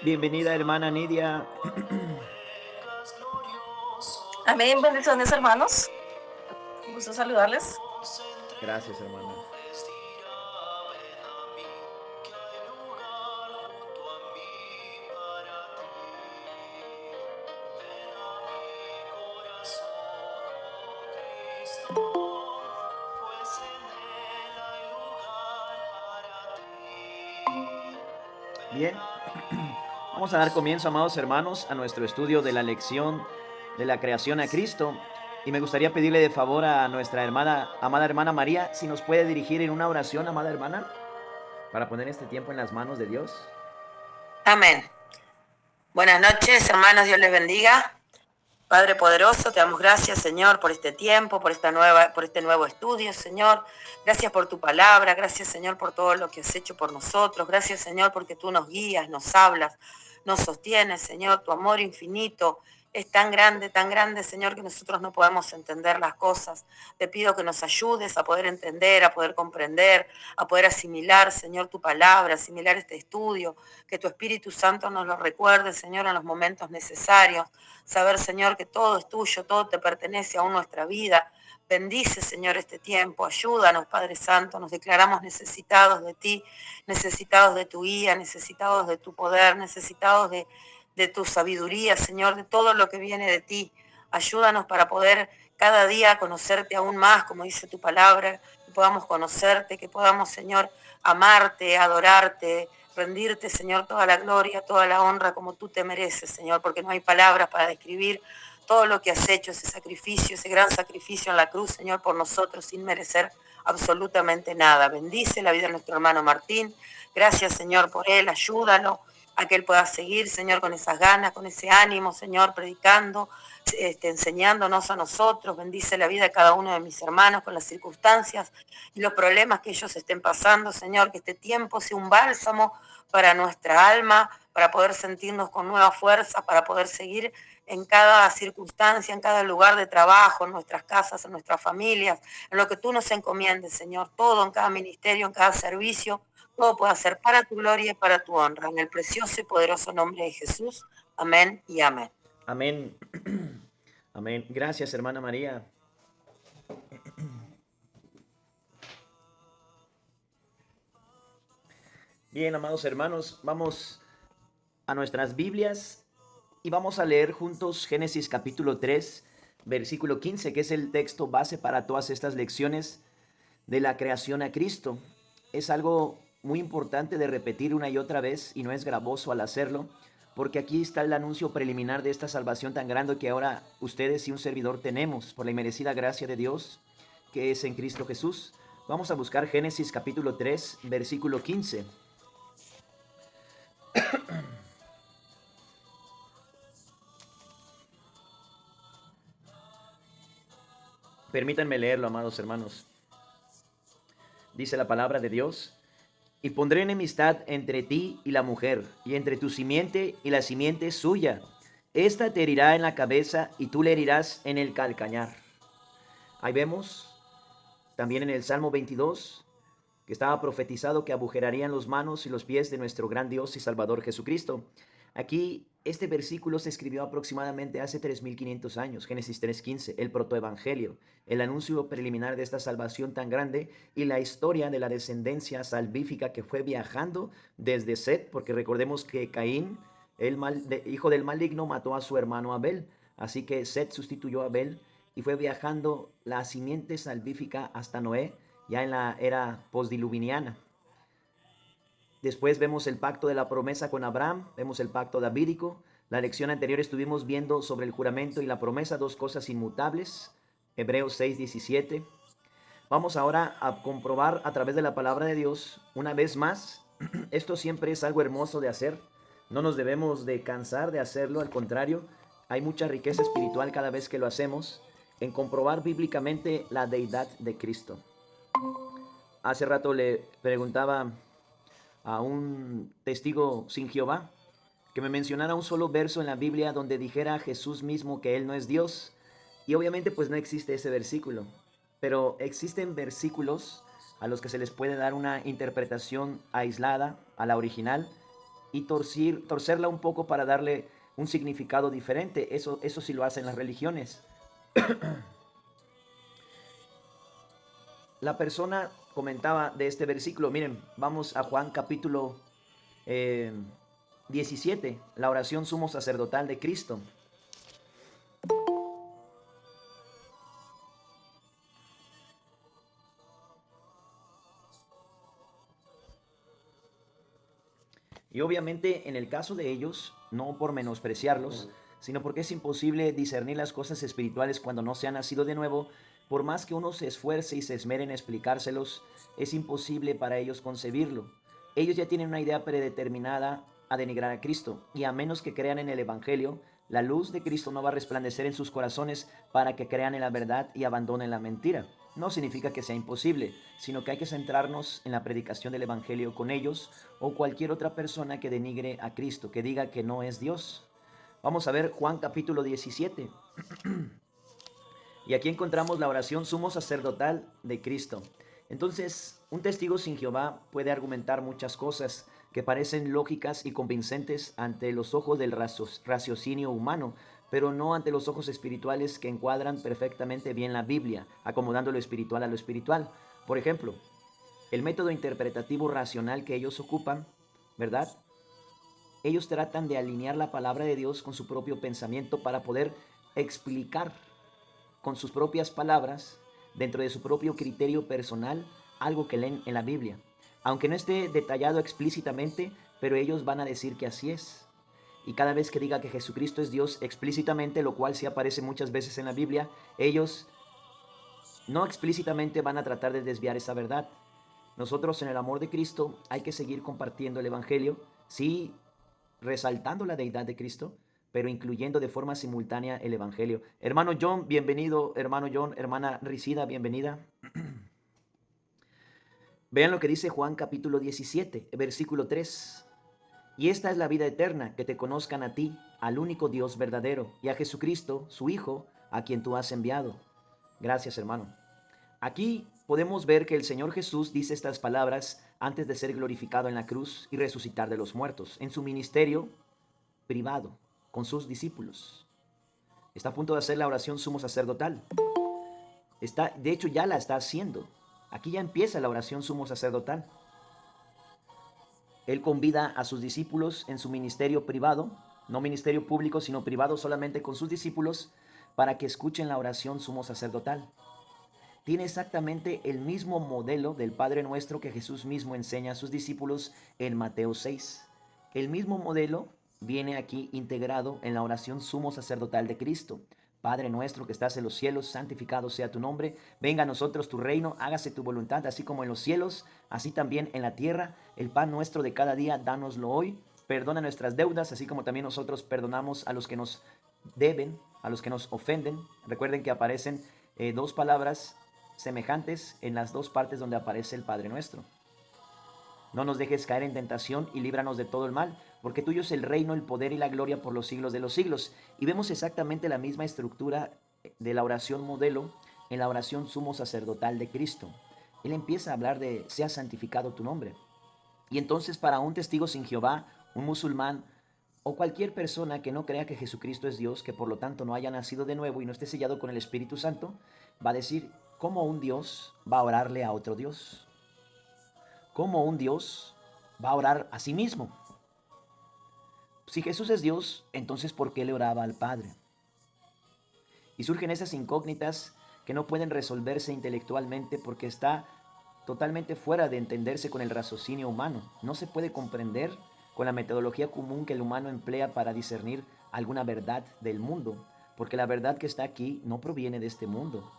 Bienvenida, hermana Nidia. Amén, bendiciones hermanos. Un gusto saludarles. Gracias, hermana. Bien, vamos a dar comienzo, amados hermanos, a nuestro estudio de la lección de la creación a Cristo. Y me gustaría pedirle de favor a nuestra hermana, amada hermana María, si nos puede dirigir en una oración, amada hermana, para poner este tiempo en las manos de Dios. Amén. Buenas noches, hermanos, Dios les bendiga. Padre poderoso, te damos gracias, Señor, por este tiempo, por este nuevo estudio, Señor. Gracias por tu palabra, gracias, Señor, por todo lo que has hecho por nosotros. Gracias, Señor, porque tú nos guías, nos hablas, nos sostienes, Señor. Tu amor infinito es tan grande, Señor, que nosotros no podemos entender las cosas. Te pido que nos ayudes a poder entender, a poder comprender, a poder asimilar, Señor, tu palabra, asimilar este estudio, que tu Espíritu Santo nos lo recuerde, Señor, en los momentos necesarios. Saber, Señor, que todo es tuyo, todo te pertenece aún nuestra vida. Bendice, Señor, este tiempo. Ayúdanos, Padre Santo. Nos declaramos necesitados de ti, necesitados de tu guía, necesitados de tu poder, necesitados de tu sabiduría, Señor, de todo lo que viene de ti. Ayúdanos para poder cada día conocerte aún más, como dice tu palabra, que podamos conocerte, que podamos, Señor, amarte, adorarte, rendirte, Señor, toda la gloria, toda la honra como tú te mereces, Señor, porque no hay palabras para describir todo lo que has hecho, ese sacrificio, ese gran sacrificio en la cruz, Señor, por nosotros, sin merecer absolutamente nada. Bendice la vida de nuestro hermano Martín. Gracias, Señor, por él. Ayúdalo a que él pueda seguir, Señor, con esas ganas, con ese ánimo, Señor, predicando, enseñándonos a nosotros. Bendice la vida de cada uno de mis hermanos con las circunstancias y los problemas que ellos estén pasando, Señor, que este tiempo sea un bálsamo para nuestra alma, para poder sentirnos con nueva fuerza, para poder seguir en cada circunstancia, en cada lugar de trabajo, en nuestras casas, en nuestras familias, en lo que tú nos encomiendes, Señor, todo en cada ministerio, en cada servicio, todo puede ser para tu gloria y para tu honra. En el precioso y poderoso nombre de Jesús. Amén y amén. Amén. Amén. Gracias, hermana María. Bien, amados hermanos, vamos a nuestras Biblias y vamos a leer juntos Génesis capítulo 3, versículo 15, que es el texto base para todas estas lecciones de la creación a Cristo. Es algo muy importante de repetir una y otra vez y no es gravoso al hacerlo, porque aquí está el anuncio preliminar de esta salvación tan grande que ahora ustedes y un servidor tenemos por la inmerecida gracia de Dios que es en Cristo Jesús. Vamos a buscar Génesis capítulo 3, versículo 15. Permítanme leerlo, amados hermanos. Dice la palabra de Dios: y pondré enemistad entre ti y la mujer, y entre tu simiente y la simiente suya. Esta te herirá en la cabeza y tú le herirás en el calcañar. Ahí vemos también en el Salmo 22 que estaba profetizado que agujerarían los manos y los pies de nuestro gran Dios y Salvador Jesucristo. Aquí este versículo se escribió aproximadamente hace 3500 años, Génesis 3:15, el protoevangelio, el anuncio preliminar de esta salvación tan grande y la historia de la descendencia salvífica que fue viajando desde Set, porque recordemos que Caín, hijo del maligno, mató a su hermano Abel, así que Set sustituyó a Abel y fue viajando la simiente salvífica hasta Noé, ya en la era postdiluviniana. Después vemos el pacto de la promesa con Abraham, vemos el pacto davídico. La lección anterior estuvimos viendo sobre el juramento y la promesa, dos cosas inmutables, Hebreos 6:17. Vamos ahora a comprobar a través de la palabra de Dios, una vez más, esto siempre es algo hermoso de hacer, no nos debemos de cansar de hacerlo, al contrario, hay mucha riqueza espiritual cada vez que lo hacemos, en comprobar bíblicamente la deidad de Cristo. Hace rato le preguntaba a un testigo sin Jehová que me mencionara un solo verso en la Biblia donde dijera Jesús mismo que Él no es Dios. Y obviamente pues no existe ese versículo, pero existen versículos a los que se les puede dar una interpretación aislada a la original y torcerla un poco para darle un significado diferente. Eso sí lo hacen las religiones. La persona comentaba de este versículo, miren, vamos a Juan capítulo 17, la oración sumo sacerdotal de Cristo. Y obviamente en el caso de ellos, no por menospreciarlos, sino porque es imposible discernir las cosas espirituales cuando no se ha nacido de nuevo. Por más que uno se esfuerce y se esmere en explicárselos, es imposible para ellos concebirlo. Ellos ya tienen una idea predeterminada a denigrar a Cristo, y a menos que crean en el Evangelio, la luz de Cristo no va a resplandecer en sus corazones para que crean en la verdad y abandonen la mentira. No significa que sea imposible, sino que hay que centrarnos en la predicación del Evangelio con ellos o cualquier otra persona que denigre a Cristo, que diga que no es Dios. Vamos a ver Juan capítulo 17. Y aquí encontramos la oración sumo sacerdotal de Cristo. Entonces, un testigo sin Jehová puede argumentar muchas cosas que parecen lógicas y convincentes ante los ojos del raciocinio humano, pero no ante los ojos espirituales que encuadran perfectamente bien la Biblia, acomodando lo espiritual a lo espiritual. Por ejemplo, el método interpretativo racional que ellos ocupan, ¿verdad? Ellos tratan de alinear la palabra de Dios con su propio pensamiento para poder explicar con sus propias palabras, dentro de su propio criterio personal, algo que leen en la Biblia. Aunque no esté detallado explícitamente, pero ellos van a decir que así es. Y cada vez que diga que Jesucristo es Dios explícitamente, lo cual sí aparece muchas veces en la Biblia, ellos no explícitamente van a tratar de desviar esa verdad. Nosotros en el amor de Cristo hay que seguir compartiendo el Evangelio, sí, resaltando la deidad de Cristo, pero incluyendo de forma simultánea el Evangelio. Hermano John, bienvenido. Hermano John, hermana Ricida, bienvenida. Vean lo que dice Juan capítulo 17, versículo 3. Y esta es la vida eterna, que te conozcan a ti, al único Dios verdadero, y a Jesucristo, su Hijo, a quien tú has enviado. Gracias, hermano. Aquí podemos ver que el Señor Jesús dice estas palabras antes de ser glorificado en la cruz y resucitar de los muertos, en su ministerio privado con sus discípulos. Está a punto de hacer la oración sumo sacerdotal. De hecho, ya la está haciendo. Aquí ya empieza la oración sumo sacerdotal. Él convida a sus discípulos en su ministerio privado, no ministerio público, sino privado solamente con sus discípulos, para que escuchen la oración sumo sacerdotal. Tiene exactamente el mismo modelo del Padre Nuestro que Jesús mismo enseña a sus discípulos en Mateo 6. El mismo modelo viene aquí integrado en la oración sumo sacerdotal de Cristo. Padre nuestro que estás en los cielos, santificado sea tu nombre, venga a nosotros tu reino, hágase tu voluntad, así como en los cielos, así también en la tierra. El pan nuestro de cada día, dánoslo hoy. Perdona nuestras deudas, así como también nosotros perdonamos a los que nos deben, a los que nos ofenden. Recuerden que aparecen dos palabras semejantes en las dos partes donde aparece el Padre Nuestro. No nos dejes caer en tentación y líbranos de todo el mal, porque tuyo es el reino, el poder y la gloria por los siglos de los siglos. Y vemos exactamente la misma estructura de la oración modelo en la oración sumo sacerdotal de Cristo. Él empieza a hablar de sea santificado tu nombre. Y entonces para un testigo sin Jehová, un musulmán o cualquier persona que no crea que Jesucristo es Dios, que por lo tanto no haya nacido de nuevo y no esté sellado con el Espíritu Santo, va a decir, ¿cómo un Dios va a orarle a otro Dios? ¿Cómo un Dios va a orar a sí mismo? Si Jesús es Dios, entonces ¿por qué le oraba al Padre? Y surgen esas incógnitas que no pueden resolverse intelectualmente porque está totalmente fuera de entenderse con el raciocinio humano. No se puede comprender con la metodología común que el humano emplea para discernir alguna verdad del mundo, porque la verdad que está aquí no proviene de este mundo.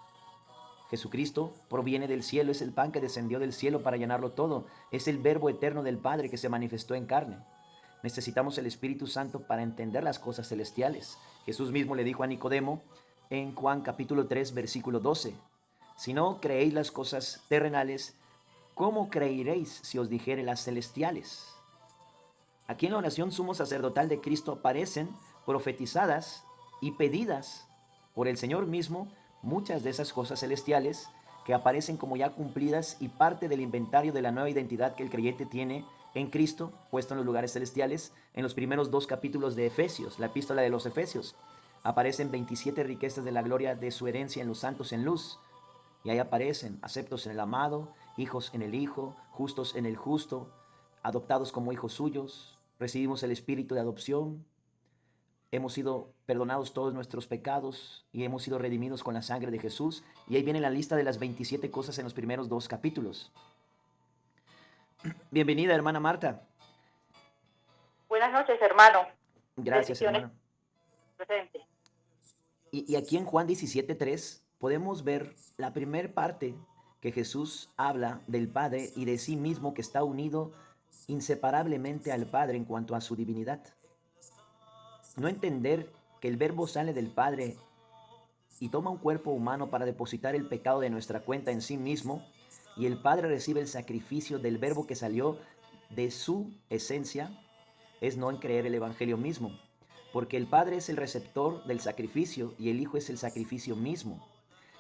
Jesucristo proviene del cielo, es el pan que descendió del cielo para llenarlo todo, es el verbo eterno del Padre que se manifestó en carne. Necesitamos el Espíritu Santo para entender las cosas celestiales. Jesús mismo le dijo a Nicodemo en Juan capítulo 3, versículo 12, si no creéis las cosas terrenales, ¿cómo creeréis si os dijere las celestiales? Aquí en la oración sumo sacerdotal de Cristo aparecen profetizadas y pedidas por el Señor mismo muchas de esas cosas celestiales que aparecen como ya cumplidas y parte del inventario de la nueva identidad que el creyente tiene en Cristo, puesto en los lugares celestiales, en los primeros 2 capítulos de Efesios, la epístola de los Efesios. Aparecen 27 riquezas de la gloria de su herencia en los santos en luz. Y ahí aparecen aceptos en el amado, hijos en el Hijo, justos en el justo, adoptados como hijos suyos, recibimos el espíritu de adopción, hemos sido perdonados todos nuestros pecados y hemos sido redimidos con la sangre de Jesús. Y ahí viene la lista de las 27 cosas en los primeros 2 capítulos. Bienvenida, hermana Marta. Buenas noches, hermano. Gracias, Bendiciones. hermano. Presente. Y aquí en Juan 17:3 podemos ver la primera parte que Jesús habla del Padre y de sí mismo, que está unido inseparablemente al Padre en cuanto a su divinidad. No entender que el Verbo sale del Padre y toma un cuerpo humano para depositar el pecado de nuestra cuenta en sí mismo, y el Padre recibe el sacrificio del Verbo que salió de su esencia, es no en creer el Evangelio mismo, porque el Padre es el receptor del sacrificio y el Hijo es el sacrificio mismo.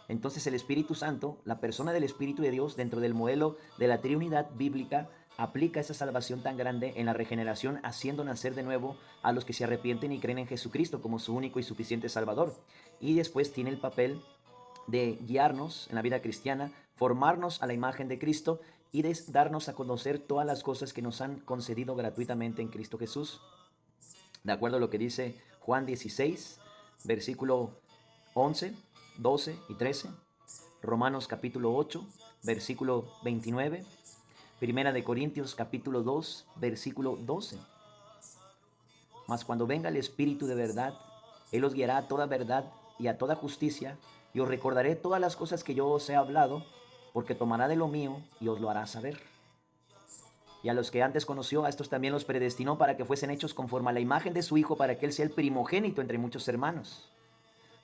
Entonces el Espíritu Santo, la persona del Espíritu de Dios dentro del modelo de la Trinidad bíblica, aplica esa salvación tan grande en la regeneración, haciendo nacer de nuevo a los que se arrepienten y creen en Jesucristo como su único y suficiente Salvador. Y después tiene el papel de guiarnos en la vida cristiana, formarnos a la imagen de Cristo y de darnos a conocer todas las cosas que nos han concedido gratuitamente en Cristo Jesús. De acuerdo a lo que dice Juan 16, versículo 11, 12 y 13, Romanos capítulo 8, versículo 29, Primera de Corintios capítulo 2, versículo 12. Mas cuando venga el Espíritu de verdad, Él os guiará a toda verdad y a toda justicia, y os recordaré todas las cosas que yo os he hablado, porque tomará de lo mío y os lo hará saber. Y a los que antes conoció, a estos también los predestinó para que fuesen hechos conforme a la imagen de su Hijo, para que Él sea el primogénito entre muchos hermanos.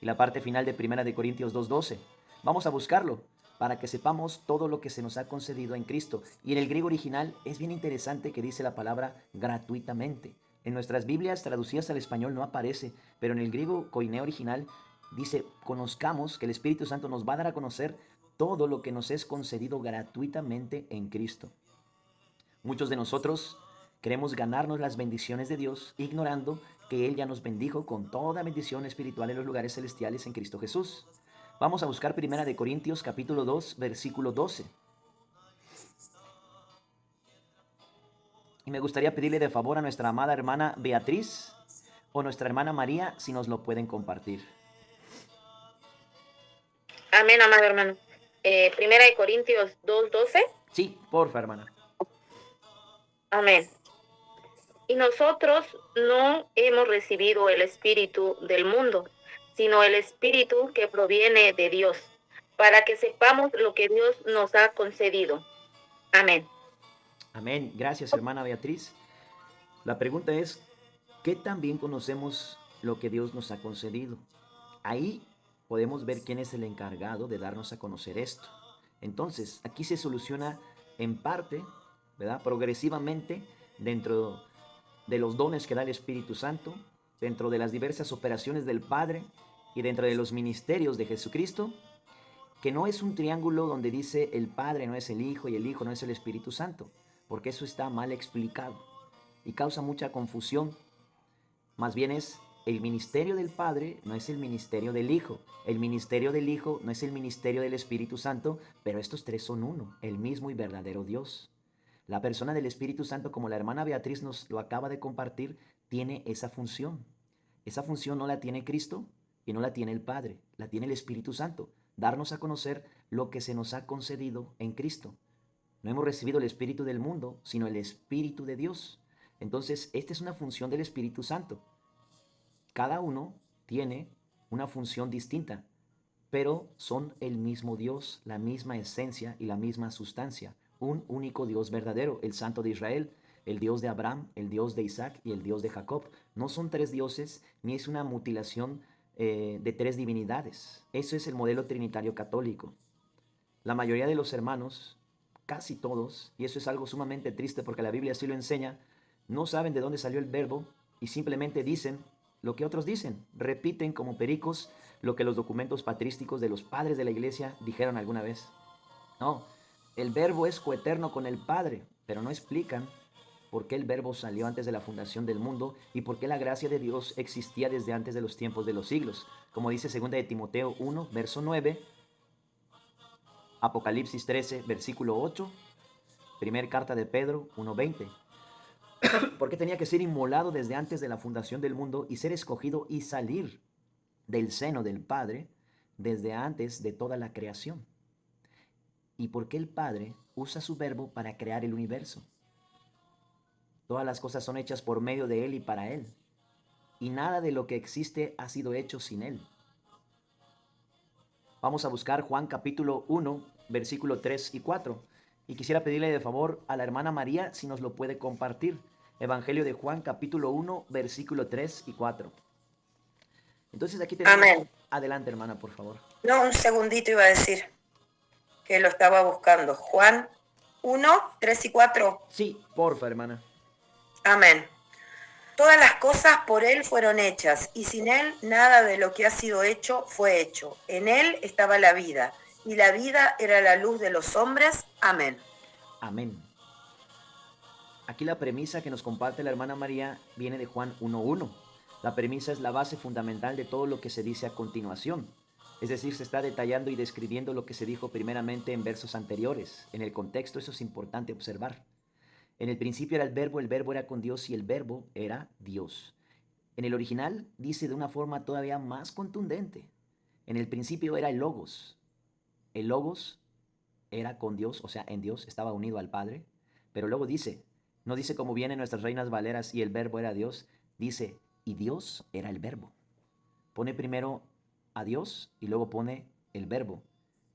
Y la parte final de Primera de Corintios 2:12. Vamos a buscarlo para que sepamos todo lo que se nos ha concedido en Cristo. Y en el griego original es bien interesante que dice la palabra gratuitamente. En nuestras Biblias traducidas al español no aparece, pero en el griego koiné original dice: conozcamos que el Espíritu Santo nos va a dar a conocer todo lo que nos es concedido gratuitamente en Cristo. Muchos de nosotros queremos ganarnos las bendiciones de Dios, ignorando que Él ya nos bendijo con toda bendición espiritual en los lugares celestiales en Cristo Jesús. Vamos a buscar Primera de Corintios capítulo 2, versículo 12. Y me gustaría pedirle de favor a nuestra amada hermana Beatriz o nuestra hermana María si nos lo pueden compartir. Amén, amado hermano. Primera de Corintios 2:12. Sí, porfa, hermana. Amén. Y nosotros no hemos recibido el espíritu del mundo, sino el espíritu que proviene de Dios, para que sepamos lo que Dios nos ha concedido. Amén. Amén. Gracias, hermana Beatriz. La pregunta es, ¿qué tan bien conocemos lo que Dios nos ha concedido? Ahí podemos ver quién es el encargado de darnos a conocer esto. Entonces, aquí se soluciona en parte, ¿verdad? Progresivamente, dentro de los dones que da el Espíritu Santo, dentro de las diversas operaciones del Padre y dentro de los ministerios de Jesucristo, que no es un triángulo donde dice el Padre no es el Hijo y el Hijo no es el Espíritu Santo, porque eso está mal explicado y causa mucha confusión. Más bien es el ministerio del Padre no es el ministerio del Hijo, el ministerio del Hijo no es el ministerio del Espíritu Santo, pero estos tres son uno, el mismo y verdadero Dios. La persona del Espíritu Santo, como la hermana Beatriz nos lo acaba de compartir, tiene esa función. Esa función no la tiene Cristo y no la tiene el Padre, la tiene el Espíritu Santo, darnos a conocer lo que se nos ha concedido en Cristo. No hemos recibido el Espíritu del mundo, sino el Espíritu de Dios. Entonces, esta es una función del Espíritu Santo. Cada uno tiene una función distinta, pero son el mismo Dios, la misma esencia y la misma sustancia. Un único Dios verdadero, el Santo de Israel, el Dios de Abraham, el Dios de Isaac y el Dios de Jacob. No son tres dioses, ni es una mutilación de tres divinidades. Eso es el modelo trinitario católico. La mayoría de los hermanos, casi todos, y eso es algo sumamente triste porque la Biblia así lo enseña, no saben de dónde salió el verbo y simplemente dicen lo que otros dicen, repiten como pericos lo que los documentos patrísticos de los padres de la iglesia dijeron alguna vez. No, el verbo es coeterno con el Padre, pero no explican por qué el verbo salió antes de la fundación del mundo y por qué la gracia de Dios existía desde antes de los tiempos de los siglos. Como dice 2 de Timoteo 1, verso 9, Apocalipsis 13, versículo 8, primera carta de Pedro 1:20. Porque tenía que ser inmolado desde antes de la fundación del mundo y ser escogido y salir del seno del Padre desde antes de toda la creación. ¿Y por qué el Padre usa su verbo para crear el universo? Todas las cosas son hechas por medio de Él y para Él. Y nada de lo que existe ha sido hecho sin Él. Vamos a buscar Juan capítulo 1, versículo 3 y 4. Y quisiera pedirle de favor a la hermana María si nos lo puede compartir. Evangelio de Juan capítulo 1, versículo 3 y 4. Entonces aquí tenemos... Amén. Adelante, hermana, por favor. No, un segundito iba a decir que lo estaba buscando. Juan 1, 3 y 4. Sí, porfa, hermana. Amén. Todas las cosas por Él fueron hechas, y sin Él nada de lo que ha sido hecho fue hecho. En Él estaba la vida, y la vida era la luz de los hombres. Amén. Amén. Aquí la premisa que nos comparte la hermana María viene de Juan 1:1. La premisa es la base fundamental de todo lo que se dice a continuación. Es decir, se está detallando y describiendo lo que se dijo primeramente en versos anteriores. En el contexto eso es importante observar. En el principio era el verbo era con Dios y el verbo era Dios. En el original dice de una forma todavía más contundente. En el principio era el Logos. El Logos era con Dios, o sea, en Dios, estaba unido al Padre. Pero luego dice, no dice como vienen nuestras reinas valeras y el verbo era Dios, dice, y Dios era el verbo. Pone primero a Dios y luego pone el verbo.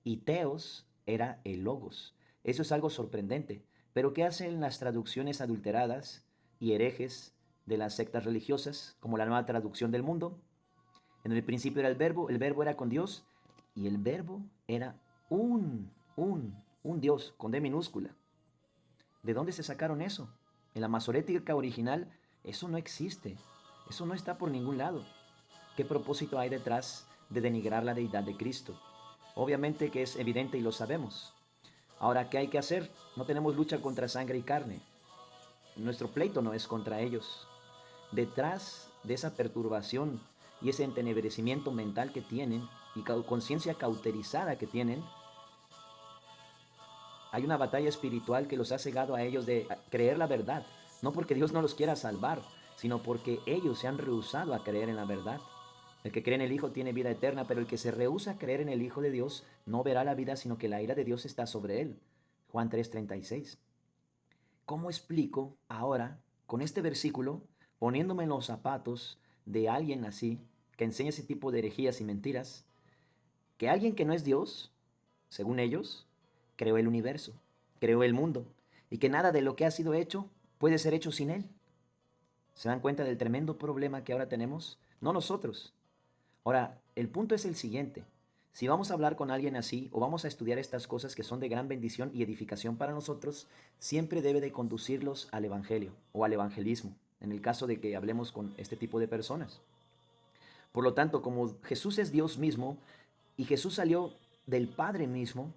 Y Theos era el Logos. Eso es algo sorprendente. Pero ¿qué hacen las traducciones adulteradas y herejes de las sectas religiosas, como la Nueva Traducción del Mundo? En el principio era el verbo era con Dios y el verbo era un Dios con D minúscula. ¿De dónde se sacaron eso? En la masorética original eso no existe. Eso no está por ningún lado. ¿Qué propósito hay detrás de denigrar la deidad de Cristo? Obviamente que es evidente y lo sabemos. Ahora, ¿qué hay que hacer? No tenemos lucha contra sangre y carne. Nuestro pleito no es contra ellos. Detrás de esa perturbación y ese entenebrecimiento mental que tienen y conciencia cauterizada que tienen, hay una batalla espiritual que los ha cegado a ellos de creer la verdad. No porque Dios no los quiera salvar, sino porque ellos se han rehusado a creer en la verdad. El que cree en el Hijo tiene vida eterna, pero el que se rehúsa a creer en el Hijo de Dios no verá la vida, sino que la ira de Dios está sobre él. Juan 3:36. ¿Cómo explico ahora, con este versículo, poniéndome en los zapatos de alguien así, que enseña ese tipo de herejías y mentiras, que alguien que no es Dios, según ellos, creó el universo, creó el mundo, y que nada de lo que ha sido hecho puede ser hecho sin Él? ¿Se dan cuenta del tremendo problema que ahora tenemos? No nosotros. Ahora, el punto es el siguiente. Si vamos a hablar con alguien así o vamos a estudiar estas cosas que son de gran bendición y edificación para nosotros, siempre debe de conducirlos al Evangelio o al evangelismo, en el caso de que hablemos con este tipo de personas. Por lo tanto, como Jesús es Dios mismo y Jesús salió del Padre mismo,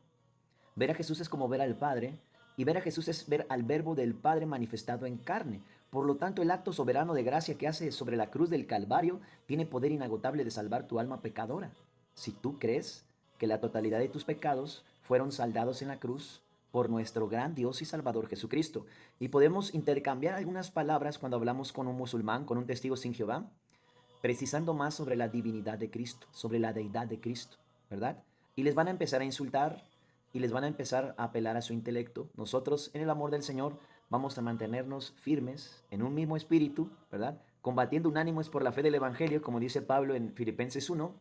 ver a Jesús es como ver al Padre, y ver a Jesús es ver al verbo del Padre manifestado en carne. Por lo tanto, el acto soberano de gracia que hace sobre la cruz del Calvario tiene poder inagotable de salvar tu alma pecadora. Si tú crees que la totalidad de tus pecados fueron saldados en la cruz por nuestro gran Dios y Salvador Jesucristo. Y podemos intercambiar algunas palabras cuando hablamos con un musulmán, con un testigo sin Jehová, precisando más sobre la divinidad de Cristo, sobre la deidad de Cristo, ¿verdad? Y les van a empezar a insultar y les van a empezar a apelar a su intelecto. Nosotros, en el amor del Señor, vamos a mantenernos firmes en un mismo espíritu, ¿verdad? Combatiendo unánimes por la fe del Evangelio, como dice Pablo en Filipenses 1,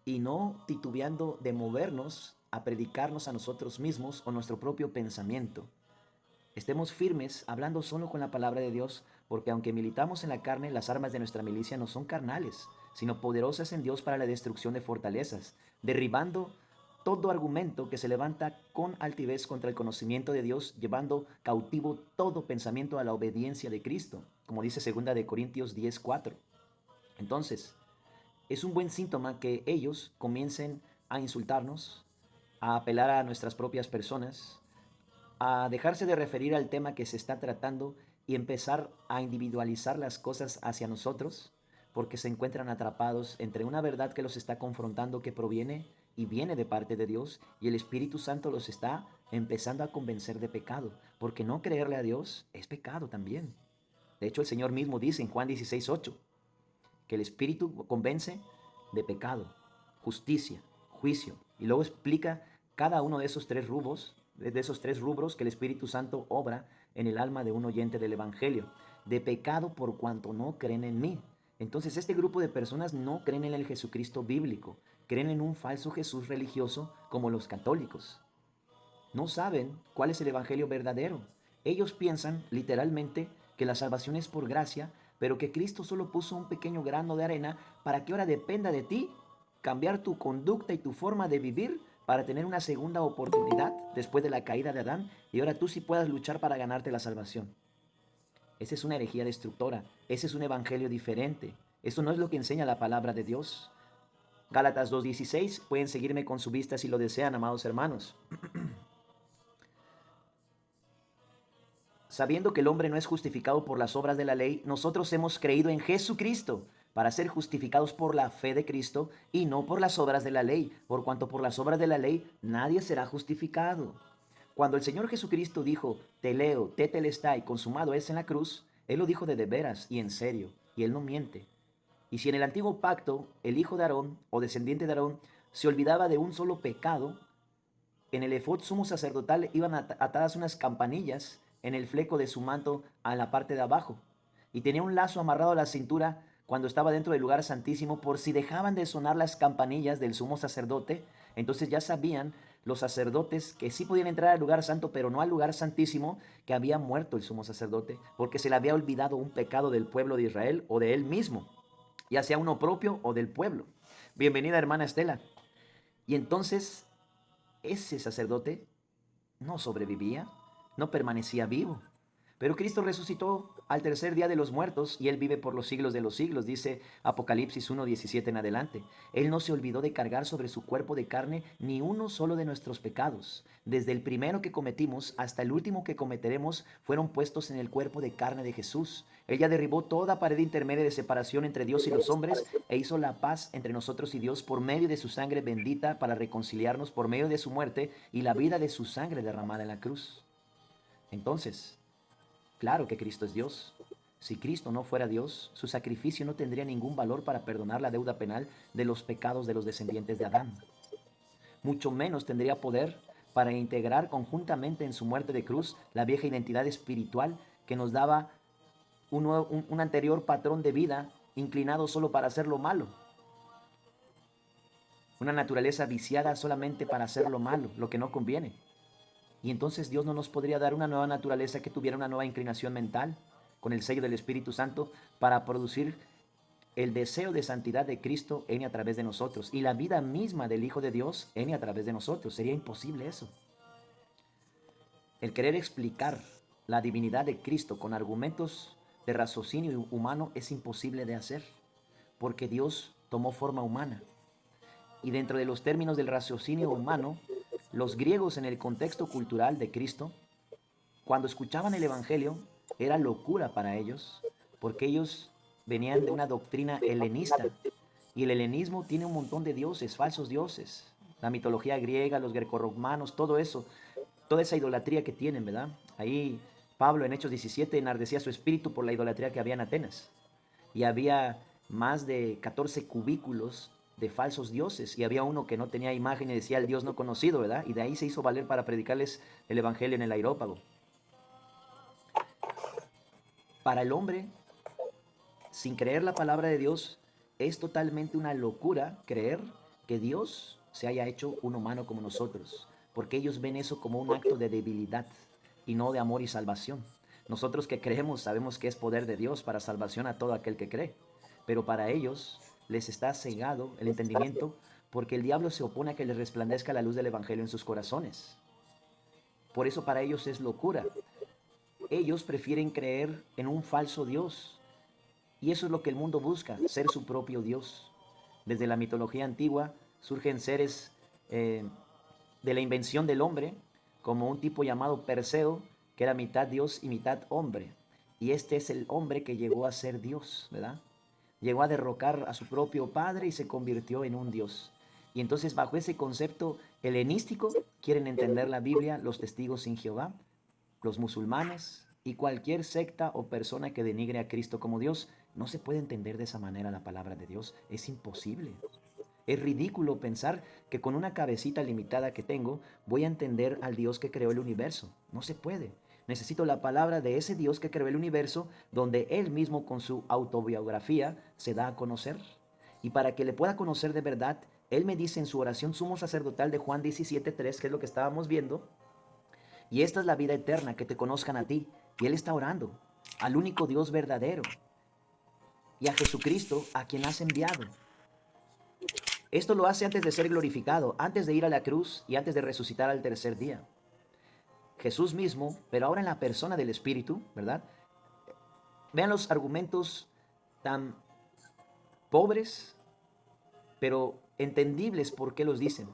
y no titubeando de movernos a predicarnos a nosotros mismos o nuestro propio pensamiento. Estemos firmes hablando solo con la palabra de Dios, porque aunque militamos en la carne, las armas de nuestra milicia no son carnales, sino poderosas en Dios para la destrucción de fortalezas, derribando todo argumento que se levanta con altivez contra el conocimiento de Dios, llevando cautivo todo pensamiento a la obediencia de Cristo, como dice 2 de Corintios 10:4. Entonces, es un buen síntoma que ellos comiencen a insultarnos, a apelar a nuestras propias personas, a dejarse de referir al tema que se está tratando y empezar a individualizar las cosas hacia nosotros, porque se encuentran atrapados entre una verdad que los está confrontando, que proviene y viene de parte de Dios, y el Espíritu Santo los está empezando a convencer de pecado, porque no creerle a Dios es pecado también. De hecho, el Señor mismo dice en Juan 16:8 que el Espíritu convence de pecado, justicia, juicio, y luego explica cada uno de esos tres rubros que el Espíritu Santo obra en el alma de un oyente del Evangelio. De pecado por cuanto no creen en mí. Entonces este grupo de personas no creen en el Jesucristo bíblico, creen en un falso Jesús religioso como los católicos. No saben cuál es el Evangelio verdadero. Ellos piensan literalmente que la salvación es por gracia, pero que Cristo solo puso un pequeño grano de arena para que ahora dependa de ti cambiar tu conducta y tu forma de vivir para tener una segunda oportunidad después de la caída de Adán y ahora tú sí puedas luchar para ganarte la salvación. Esa es una herejía destructora, ese es un evangelio diferente. Eso no es lo que enseña la palabra de Dios. Gálatas 2:16, pueden seguirme con su vista si lo desean, amados hermanos. Sabiendo que el hombre no es justificado por las obras de la ley, nosotros hemos creído en Jesucristo para ser justificados por la fe de Cristo y no por las obras de la ley, por cuanto por las obras de la ley nadie será justificado. Cuando el Señor Jesucristo dijo, teleo, tetelestai, consumado es en la cruz, Él lo dijo de veras y en serio, y Él no miente. Y si en el antiguo pacto el hijo de Aarón o descendiente de Aarón se olvidaba de un solo pecado, en el efod sumo sacerdotal iban atadas unas campanillas en el fleco de su manto a la parte de abajo, y tenía un lazo amarrado a la cintura cuando estaba dentro del lugar santísimo, por si dejaban de sonar las campanillas del sumo sacerdote, entonces ya sabían los sacerdotes que sí podían entrar al lugar santo, pero no al lugar santísimo, que había muerto el sumo sacerdote, porque se le había olvidado un pecado del pueblo de Israel o de él mismo, ya sea uno propio o del pueblo. Bienvenida, hermana Estela. Y entonces ese sacerdote no sobrevivía, no permanecía vivo. Pero Cristo resucitó al tercer día de los muertos y Él vive por los siglos de los siglos, dice Apocalipsis 1:17 en adelante. Él no se olvidó de cargar sobre su cuerpo de carne ni uno solo de nuestros pecados. Desde el primero que cometimos hasta el último que cometeremos fueron puestos en el cuerpo de carne de Jesús. Él ya derribó toda pared intermedia de separación entre Dios y los hombres e hizo la paz entre nosotros y Dios por medio de su sangre bendita para reconciliarnos por medio de su muerte y la vida de su sangre derramada en la cruz. Entonces, claro que Cristo es Dios. Si Cristo no fuera Dios, su sacrificio no tendría ningún valor para perdonar la deuda penal de los pecados de los descendientes de Adán. Mucho menos tendría poder para integrar conjuntamente en su muerte de cruz la vieja identidad espiritual que nos daba un anterior patrón de vida inclinado solo para hacer lo malo. Una naturaleza viciada solamente para hacer lo malo, lo que no conviene. Y entonces Dios no nos podría dar una nueva naturaleza que tuviera una nueva inclinación mental con el sello del Espíritu Santo para producir el deseo de santidad de Cristo en y a través de nosotros y la vida misma del Hijo de Dios en y a través de nosotros. Sería imposible eso. El querer explicar la divinidad de Cristo con argumentos de raciocinio humano es imposible de hacer, porque Dios tomó forma humana. Y dentro de los términos del raciocinio humano, los griegos en el contexto cultural de Cristo, cuando escuchaban el Evangelio, era locura para ellos, porque ellos venían de una doctrina helenista, y el helenismo tiene un montón de dioses, falsos dioses, la mitología griega, los grecorromanos, todo eso, toda esa idolatría que tienen, ¿verdad? Ahí Pablo en Hechos 17 enardecía su espíritu por la idolatría que había en Atenas, y había más de 14 cubículos de falsos dioses, y había uno que no tenía imagen y decía el Dios no conocido, ¿verdad? Y de ahí se hizo valer para predicarles el Evangelio en el Areópago. Para el hombre, sin creer la palabra de Dios, es totalmente una locura creer que Dios se haya hecho un humano como nosotros, porque ellos ven eso como un acto de debilidad y no de amor y salvación. Nosotros que creemos sabemos que es poder de Dios para salvación a todo aquel que cree, pero para ellos les está cegado el entendimiento porque el diablo se opone a que les resplandezca la luz del Evangelio en sus corazones. Por eso para ellos es locura. Ellos prefieren creer en un falso Dios. Y eso es lo que el mundo busca, ser su propio Dios. Desde la mitología antigua surgen seres de la invención del hombre como un tipo llamado Perseo, que era mitad Dios y mitad hombre. Y este es el hombre que llegó a ser Dios, ¿verdad? Llegó a derrocar a su propio padre y se convirtió en un Dios. Y entonces bajo ese concepto helenístico quieren entender la Biblia los testigos sin Jehová, los musulmanes y cualquier secta o persona que denigre a Cristo como Dios. No se puede entender de esa manera la palabra de Dios. Es imposible. Es ridículo pensar que con una cabecita limitada que tengo voy a entender al Dios que creó el universo. No se puede. Necesito la palabra de ese Dios que creó el universo, donde Él mismo con su autobiografía se da a conocer. Y para que le pueda conocer de verdad, Él me dice en su oración sumo sacerdotal de Juan 17:3, que es lo que estábamos viendo, y esta es la vida eterna, que te conozcan a ti. Y Él está orando al único Dios verdadero y a Jesucristo a quien has enviado. Esto lo hace antes de ser glorificado, antes de ir a la cruz y antes de resucitar al tercer día. Jesús mismo, pero ahora en la persona del Espíritu, ¿verdad? Vean los argumentos tan pobres, pero entendibles por qué los dicen.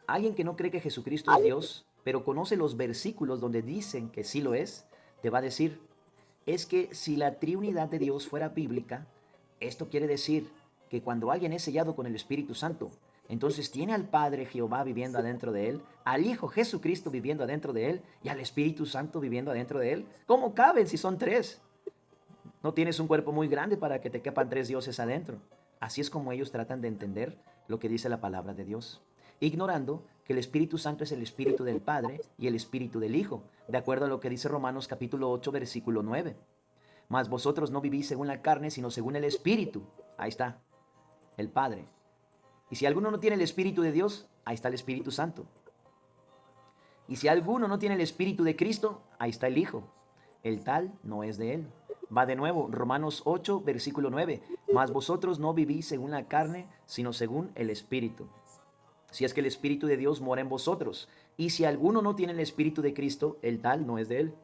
Alguien que no cree que Jesucristo es Dios, pero conoce los versículos donde dicen que sí lo es, te va a decir, es que si la triunidad de Dios fuera bíblica, esto quiere decir que cuando alguien es sellado con el Espíritu Santo, entonces tiene al Padre Jehová viviendo adentro de él, al Hijo Jesucristo viviendo adentro de él y al Espíritu Santo viviendo adentro de él. ¿Cómo caben si son tres? No tienes un cuerpo muy grande para que te quepan tres dioses adentro. Así es como ellos tratan de entender lo que dice la palabra de Dios, ignorando que el Espíritu Santo es el Espíritu del Padre y el Espíritu del Hijo, de acuerdo a lo que dice Romanos capítulo 8, versículo 9. Mas vosotros no vivís según la carne, sino según el Espíritu. Ahí está, el Padre. Y si alguno no tiene el Espíritu de Dios, ahí está el Espíritu Santo. Y si alguno no tiene el Espíritu de Cristo, ahí está el Hijo. El tal no es de él. Va de nuevo, Romanos 8, versículo 9. Mas vosotros no vivís según la carne, sino según el Espíritu. Si es que el Espíritu de Dios mora en vosotros. Y si alguno no tiene el Espíritu de Cristo, el tal no es de él.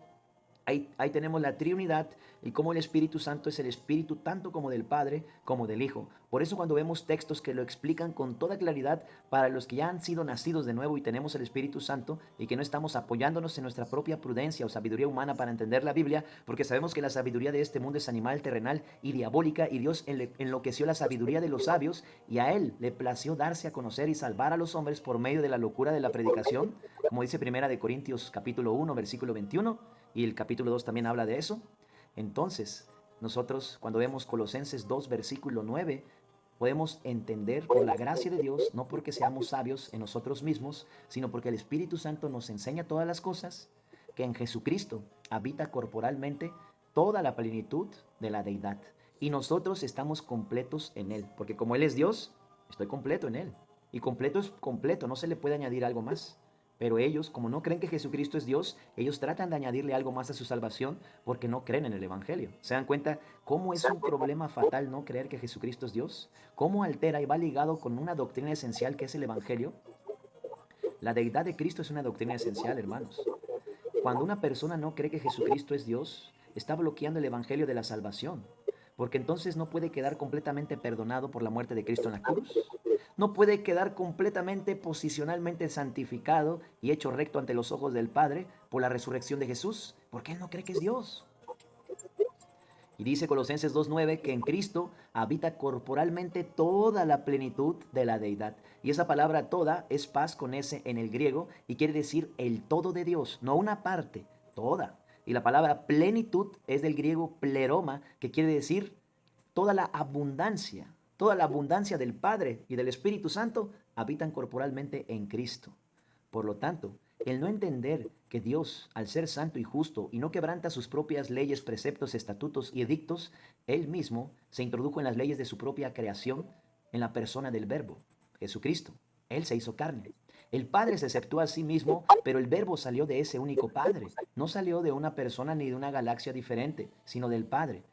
Ahí tenemos la Trinidad y cómo el Espíritu Santo es el Espíritu tanto como del Padre como del Hijo. Por eso cuando vemos textos que lo explican con toda claridad para los que ya han sido nacidos de nuevo y tenemos el Espíritu Santo y que no estamos apoyándonos en nuestra propia prudencia o sabiduría humana para entender la Biblia, porque sabemos que la sabiduría de este mundo es animal, terrenal y diabólica, y Dios enloqueció la sabiduría de los sabios y a Él le plació darse a conocer y salvar a los hombres por medio de la locura de la predicación, como dice Primera de Corintios capítulo 1, versículo 21. Y el capítulo 2 también habla de eso. Entonces, nosotros cuando vemos Colosenses 2, versículo 9, podemos entender por la gracia de Dios, no porque seamos sabios en nosotros mismos, sino porque el Espíritu Santo nos enseña todas las cosas, que en Jesucristo habita corporalmente toda la plenitud de la deidad. Y nosotros estamos completos en Él, porque como Él es Dios, estoy completo en Él. Y completo es completo, no se le puede añadir algo más. Pero ellos, como no creen que Jesucristo es Dios, ellos tratan de añadirle algo más a su salvación porque no creen en el Evangelio. ¿Se dan cuenta cómo es un problema fatal no creer que Jesucristo es Dios? ¿Cómo altera y va ligado con una doctrina esencial que es el Evangelio? La deidad de Cristo es una doctrina esencial, hermanos. Cuando una persona no cree que Jesucristo es Dios, está bloqueando el Evangelio de la salvación, porque entonces no puede quedar completamente perdonado por la muerte de Cristo en la cruz. No puede quedar completamente posicionalmente santificado y hecho recto ante los ojos del Padre por la resurrección de Jesús, porque él no cree que es Dios. Y dice Colosenses 2:9 que en Cristo habita corporalmente toda la plenitud de la deidad. Y esa palabra toda es paz con S en el griego y quiere decir el todo de Dios, no una parte, toda. Y la palabra plenitud es del griego pleroma, que quiere decir toda la abundancia. Toda la abundancia del Padre y del Espíritu Santo habitan corporalmente en Cristo. Por lo tanto, el no entender que Dios, al ser santo y justo y no quebranta sus propias leyes, preceptos, estatutos y edictos, Él mismo se introdujo en las leyes de su propia creación en la persona del Verbo, Jesucristo. Él se hizo carne. El Padre se aceptó a sí mismo, pero el Verbo salió de ese único Padre. No salió de una persona ni de una galaxia diferente, sino del Padre.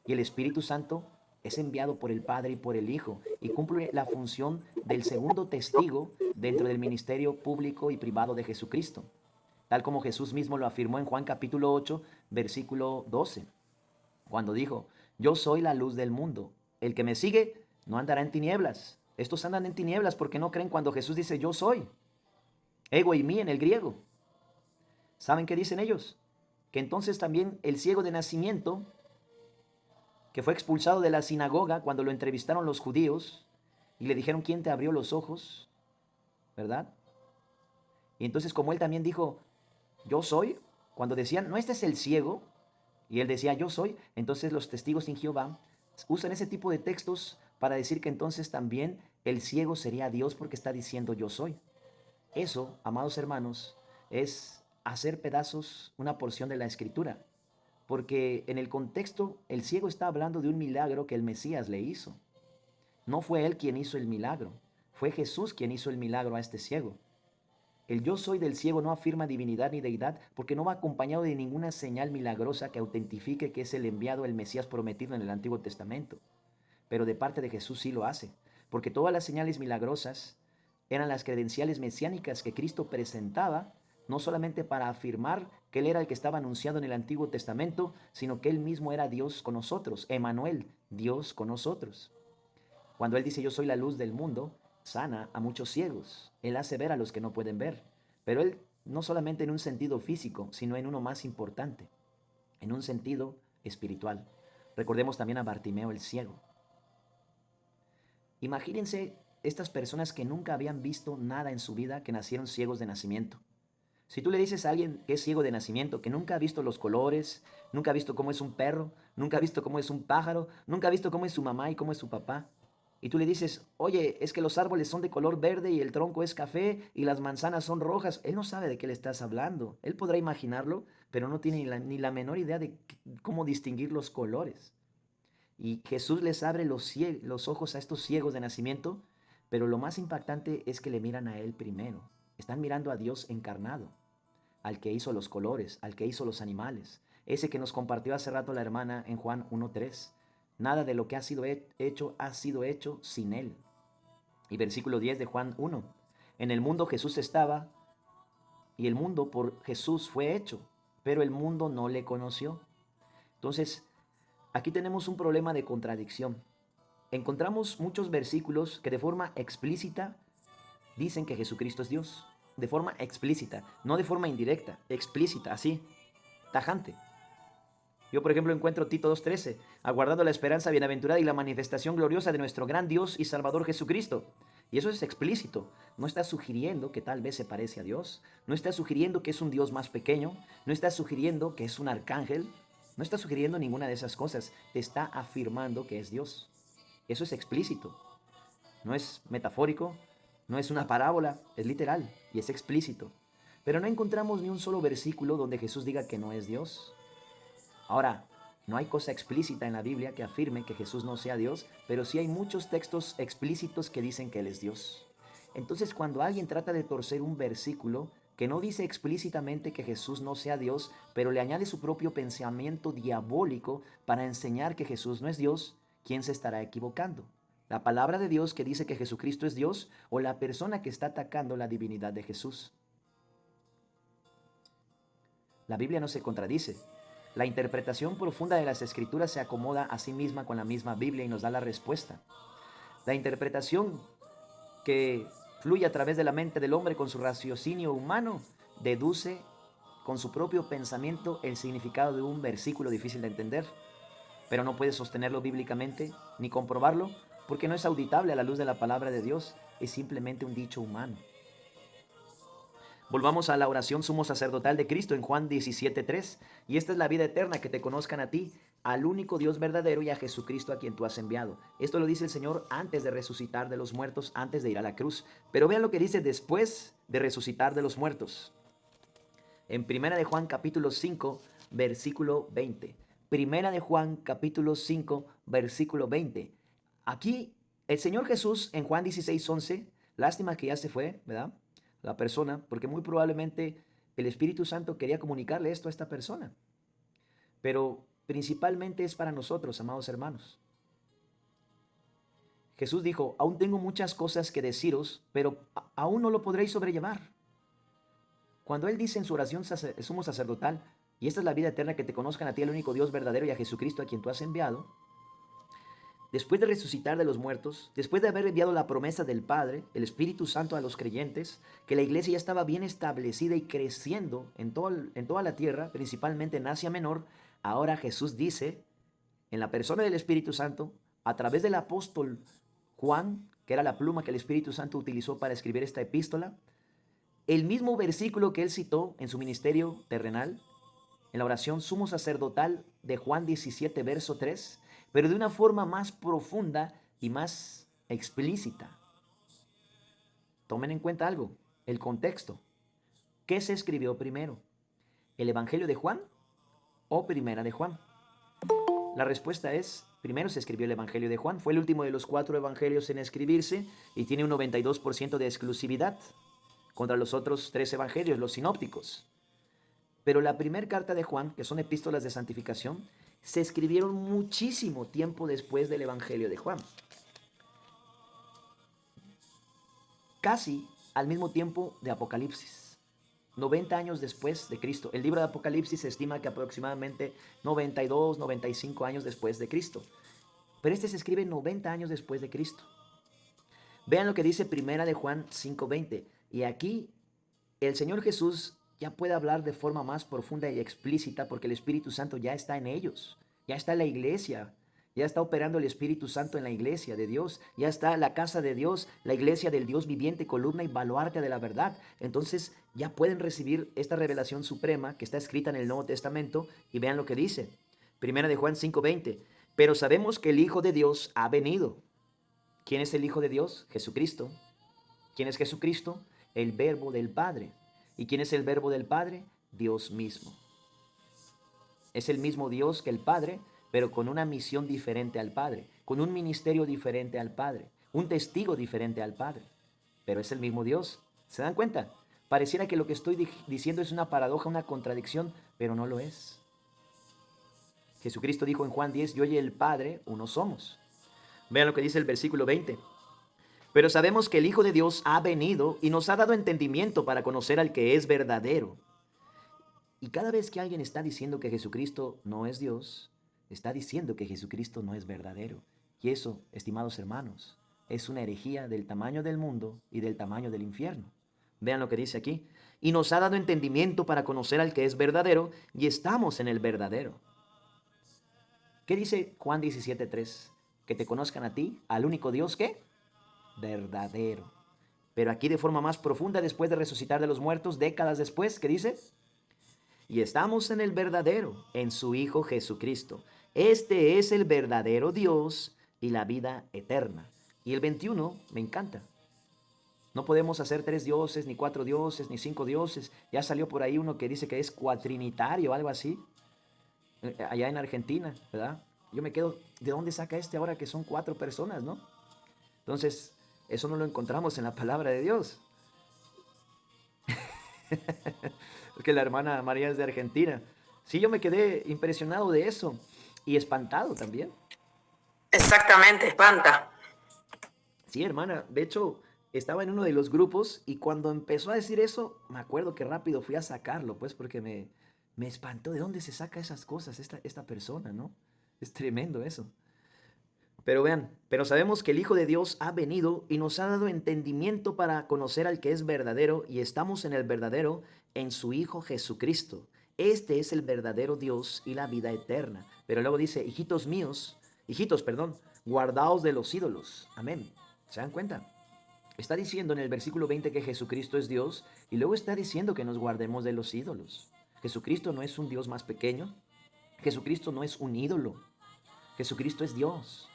Y el Espíritu Santo es enviado por el Padre y por el Hijo y cumple la función del segundo testigo dentro del ministerio público y privado de Jesucristo, tal como Jesús mismo lo afirmó en Juan capítulo 8, versículo 12, cuando dijo, yo soy la luz del mundo, el que me sigue no andará en tinieblas. Estos andan en tinieblas porque no creen cuando Jesús dice yo soy. ego y mí en el griego. ¿Saben qué dicen ellos? Que entonces también el ciego de nacimiento, que fue expulsado de la sinagoga cuando lo entrevistaron los judíos y le dijeron, ¿quién te abrió los ojos? ¿Verdad? Y entonces como él también dijo, yo soy, cuando decían, no, este es el ciego, y él decía, yo soy, entonces los testigos en Jehová usan ese tipo de textos para decir que entonces también el ciego sería Dios porque está diciendo yo soy. Eso, amados hermanos, es hacer pedazos una porción de la escritura, porque en el contexto el ciego está hablando de un milagro que el Mesías le hizo. No fue él quien hizo el milagro, fue Jesús quien hizo el milagro a este ciego. El yo soy del ciego no afirma divinidad ni deidad porque no va acompañado de ninguna señal milagrosa que autentifique que es el enviado, el Mesías prometido en el Antiguo Testamento. Pero de parte de Jesús sí lo hace, porque todas las señales milagrosas eran las credenciales mesiánicas que Cristo presentaba, no solamente para afirmar que Él era el que estaba anunciado en el Antiguo Testamento, sino que Él mismo era Dios con nosotros, Emmanuel, Dios con nosotros. Cuando Él dice yo soy la luz del mundo, sana a muchos ciegos. Él hace ver a los que no pueden ver. Pero Él no solamente en un sentido físico, sino en uno más importante, en un sentido espiritual. Recordemos también a Bartimeo el ciego. Imagínense estas personas que nunca habían visto nada en su vida, que nacieron ciegos de nacimiento. Si tú le dices a alguien que es ciego de nacimiento, que nunca ha visto los colores, nunca ha visto cómo es un perro, nunca ha visto cómo es un pájaro, nunca ha visto cómo es su mamá y cómo es su papá, y tú le dices, oye, es que los árboles son de color verde y el tronco es café y las manzanas son rojas, él no sabe de qué le estás hablando. Él podrá imaginarlo, pero no tiene ni la menor idea de cómo distinguir los colores. Y Jesús les abre los ojos a estos ciegos de nacimiento, pero lo más impactante es que le miran a Él primero. Están mirando a Dios encarnado, al que hizo los colores, al que hizo los animales, ese que nos compartió hace rato la hermana en Juan 1:3. Nada de lo que ha sido hecho sin Él. Y versículo 10 de Juan 1. En el mundo Jesús estaba, y el mundo por Jesús fue hecho, pero el mundo no le conoció. Entonces, aquí tenemos un problema de contradicción. Encontramos muchos versículos que de forma explícita dicen que Jesucristo es Dios. De forma explícita, no de forma indirecta, explícita, así, tajante. Yo, por ejemplo, encuentro Tito 2:13, aguardando la esperanza bienaventurada y la manifestación gloriosa de nuestro gran Dios y Salvador Jesucristo. Y eso es explícito. No está sugiriendo que tal vez se parece a Dios. No está sugiriendo que es un Dios más pequeño. No está sugiriendo que es un arcángel. No está sugiriendo ninguna de esas cosas. Te está afirmando que es Dios. Eso es explícito. No es metafórico. No es una parábola. Es literal y es explícito. Pero no encontramos ni un solo versículo donde Jesús diga que no es Dios. Ahora, no hay cosa explícita en la Biblia que afirme que Jesús no sea Dios, pero sí hay muchos textos explícitos que dicen que Él es Dios. Entonces, cuando alguien trata de torcer un versículo que no dice explícitamente que Jesús no sea Dios, pero le añade su propio pensamiento diabólico para enseñar que Jesús no es Dios, ¿quién se estará equivocando? ¿La palabra de Dios que dice que Jesucristo es Dios o la persona que está atacando la divinidad de Jesús? La Biblia no se contradice. La interpretación profunda de las Escrituras se acomoda a sí misma con la misma Biblia y nos da la respuesta. La interpretación que fluye a través de la mente del hombre con su raciocinio humano deduce con su propio pensamiento el significado de un versículo difícil de entender, pero no puede sostenerlo bíblicamente ni comprobarlo porque no es auditable a la luz de la palabra de Dios, es simplemente un dicho humano. Volvamos a la oración sumo sacerdotal de Cristo en Juan 17:3. Y esta es la vida eterna, que te conozcan a ti, al único Dios verdadero, y a Jesucristo a quien tú has enviado. Esto lo dice el Señor antes de resucitar de los muertos, antes de ir a la cruz. Pero vean lo que dice después de resucitar de los muertos. En Primera de Juan capítulo 5, versículo 20. Primera de Juan capítulo 5, versículo 20. Aquí el Señor Jesús en Juan 16:11, lástima que ya se fue, ¿verdad?, la persona, porque muy probablemente el Espíritu Santo quería comunicarle esto a esta persona. Pero principalmente es para nosotros, amados hermanos. Jesús dijo, aún tengo muchas cosas que deciros, pero aún no lo podréis sobrellevar. Cuando Él dice en su oración sumo sacerdotal, y esta es la vida eterna, que te conozcan a ti, el único Dios verdadero, y a Jesucristo a quien tú has enviado, después de resucitar de los muertos, después de haber enviado la promesa del Padre, el Espíritu Santo a los creyentes, que la iglesia ya estaba bien establecida y creciendo en toda la tierra, principalmente en Asia Menor, ahora Jesús dice, en la persona del Espíritu Santo, a través del apóstol Juan, que era la pluma que el Espíritu Santo utilizó para escribir esta epístola, el mismo versículo que él citó en su ministerio terrenal, en la oración sumo sacerdotal de Juan 17, verso 3, pero de una forma más profunda y más explícita. Tomen en cuenta algo, el contexto. ¿Qué se escribió primero? ¿El Evangelio de Juan o Primera de Juan? La respuesta es, primero se escribió el Evangelio de Juan, fue el último de los 4 evangelios en escribirse y tiene un 92% de exclusividad contra los otros 3 evangelios, los sinópticos. Pero la primera carta de Juan, que son epístolas de santificación, se escribieron muchísimo tiempo después del Evangelio de Juan. Casi al mismo tiempo de Apocalipsis. 90 años después de Cristo. El libro de Apocalipsis se estima que aproximadamente 92, 95 años después de Cristo. Pero este se escribe 90 años después de Cristo. Vean lo que dice Primera de Juan 5:20. Y aquí el Señor Jesús ya puede hablar de forma más profunda y explícita porque el Espíritu Santo ya está en ellos, ya está en la iglesia, ya está operando el Espíritu Santo en la iglesia de Dios, ya está la casa de Dios, la iglesia del Dios viviente, columna y baluarte de la verdad. Entonces ya pueden recibir esta revelación suprema que está escrita en el Nuevo Testamento y vean lo que dice. Primera de Juan 5:20. Pero sabemos que el Hijo de Dios ha venido. ¿Quién es el Hijo de Dios? Jesucristo. ¿Quién es Jesucristo? El Verbo del Padre. ¿Y quién es el Verbo del Padre? Dios mismo. Es el mismo Dios que el Padre, pero con una misión diferente al Padre, con un ministerio diferente al Padre, un testigo diferente al Padre. Pero es el mismo Dios. ¿Se dan cuenta? Pareciera que lo que estoy diciendo es una paradoja, una contradicción, pero no lo es. Jesucristo dijo en Juan 10, yo y el Padre uno somos. Vean lo que dice el versículo 20. Pero sabemos que el Hijo de Dios ha venido y nos ha dado entendimiento para conocer al que es verdadero. Y cada vez que alguien está diciendo que Jesucristo no es Dios, está diciendo que Jesucristo no es verdadero. Y eso, estimados hermanos, es una herejía del tamaño del mundo y del tamaño del infierno. Vean lo que dice aquí. Y nos ha dado entendimiento para conocer al que es verdadero y estamos en el verdadero. ¿Qué dice Juan 17:3? Que te conozcan a ti, al único Dios que verdadero. Pero aquí de forma más profunda, después de resucitar de los muertos, décadas después, ¿qué dice? Y estamos en el verdadero, en su Hijo Jesucristo. Este es el verdadero Dios y la vida eterna. Y el 21 me encanta. No podemos hacer 3 dioses, ni 4 dioses, ni 5 dioses. Ya salió por ahí uno que dice que es cuatrinitario, algo así. Allá en Argentina, ¿verdad? Yo me quedo, ¿de dónde saca ahora que son 4 personas, no? Entonces, eso no lo encontramos en la palabra de Dios. Es que la hermana María es de Argentina. Sí, yo me quedé impresionado de eso y espantado también. Exactamente, espanta. Sí, hermana, de hecho, estaba en uno de los grupos y cuando empezó a decir eso, me acuerdo que rápido fui a sacarlo, pues porque me espantó. ¿De dónde se saca esas cosas esta persona, no? Es tremendo eso. Pero vean, pero sabemos que el Hijo de Dios ha venido y nos ha dado entendimiento para conocer al que es verdadero y estamos en el verdadero en su Hijo Jesucristo. Este es el verdadero Dios y la vida eterna. Pero luego dice, hijitos, guardaos de los ídolos. Amén. ¿Se dan cuenta? Está diciendo en el versículo 20 que Jesucristo es Dios y luego está diciendo que nos guardemos de los ídolos. Jesucristo no es un Dios más pequeño. Jesucristo no es un ídolo. Jesucristo es Dios.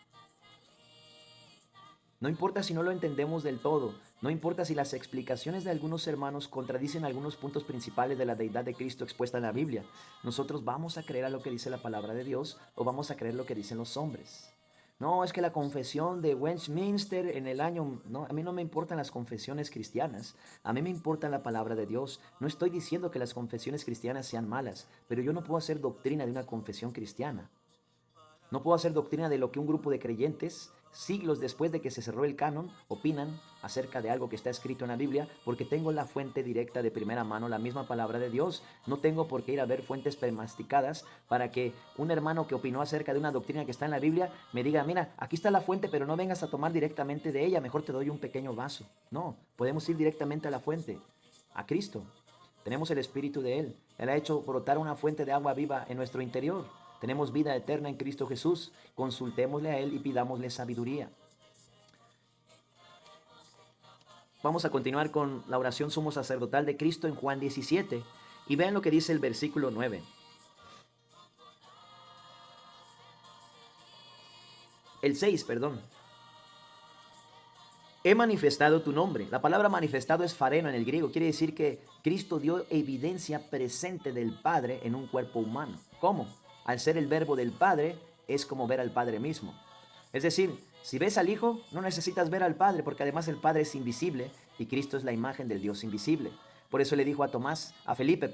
No importa si no lo entendemos del todo, no importa si las explicaciones de algunos hermanos contradicen algunos puntos principales de la deidad de Cristo expuesta en la Biblia. Nosotros vamos a creer a lo que dice la palabra de Dios o vamos a creer lo que dicen los hombres. No, es que la confesión de Westminster en el año... No, a mí no me importan las confesiones cristianas, a mí me importa la palabra de Dios. No estoy diciendo que las confesiones cristianas sean malas, pero yo no puedo hacer doctrina de una confesión cristiana. No puedo hacer doctrina de lo que un grupo de creyentes siglos después de que se cerró el canon, opinan acerca de algo que está escrito en la Biblia, porque tengo la fuente directa de primera mano, la misma palabra de Dios. No tengo por qué ir a ver fuentes premasticadas para que un hermano que opinó acerca de una doctrina que está en la Biblia me diga, mira, aquí está la fuente, pero no vengas a tomar directamente de ella, mejor te doy un pequeño vaso. No, podemos ir directamente a la fuente, a Cristo. Tenemos el Espíritu de Él. Él ha hecho brotar una fuente de agua viva en nuestro interior. Tenemos vida eterna en Cristo Jesús. Consultémosle a Él y pidámosle sabiduría. Vamos a continuar con la oración sumo sacerdotal de Cristo en Juan 17. Y vean lo que dice el versículo 9. El 6, perdón. He manifestado tu nombre. La palabra manifestado es fareno en el griego. Quiere decir que Cristo dio evidencia presente del Padre en un cuerpo humano. ¿Cómo? Al ser el verbo del Padre, es como ver al Padre mismo. Es decir, si ves al Hijo, no necesitas ver al Padre, porque además el Padre es invisible y Cristo es la imagen del Dios invisible. Por eso le dijo a Felipe,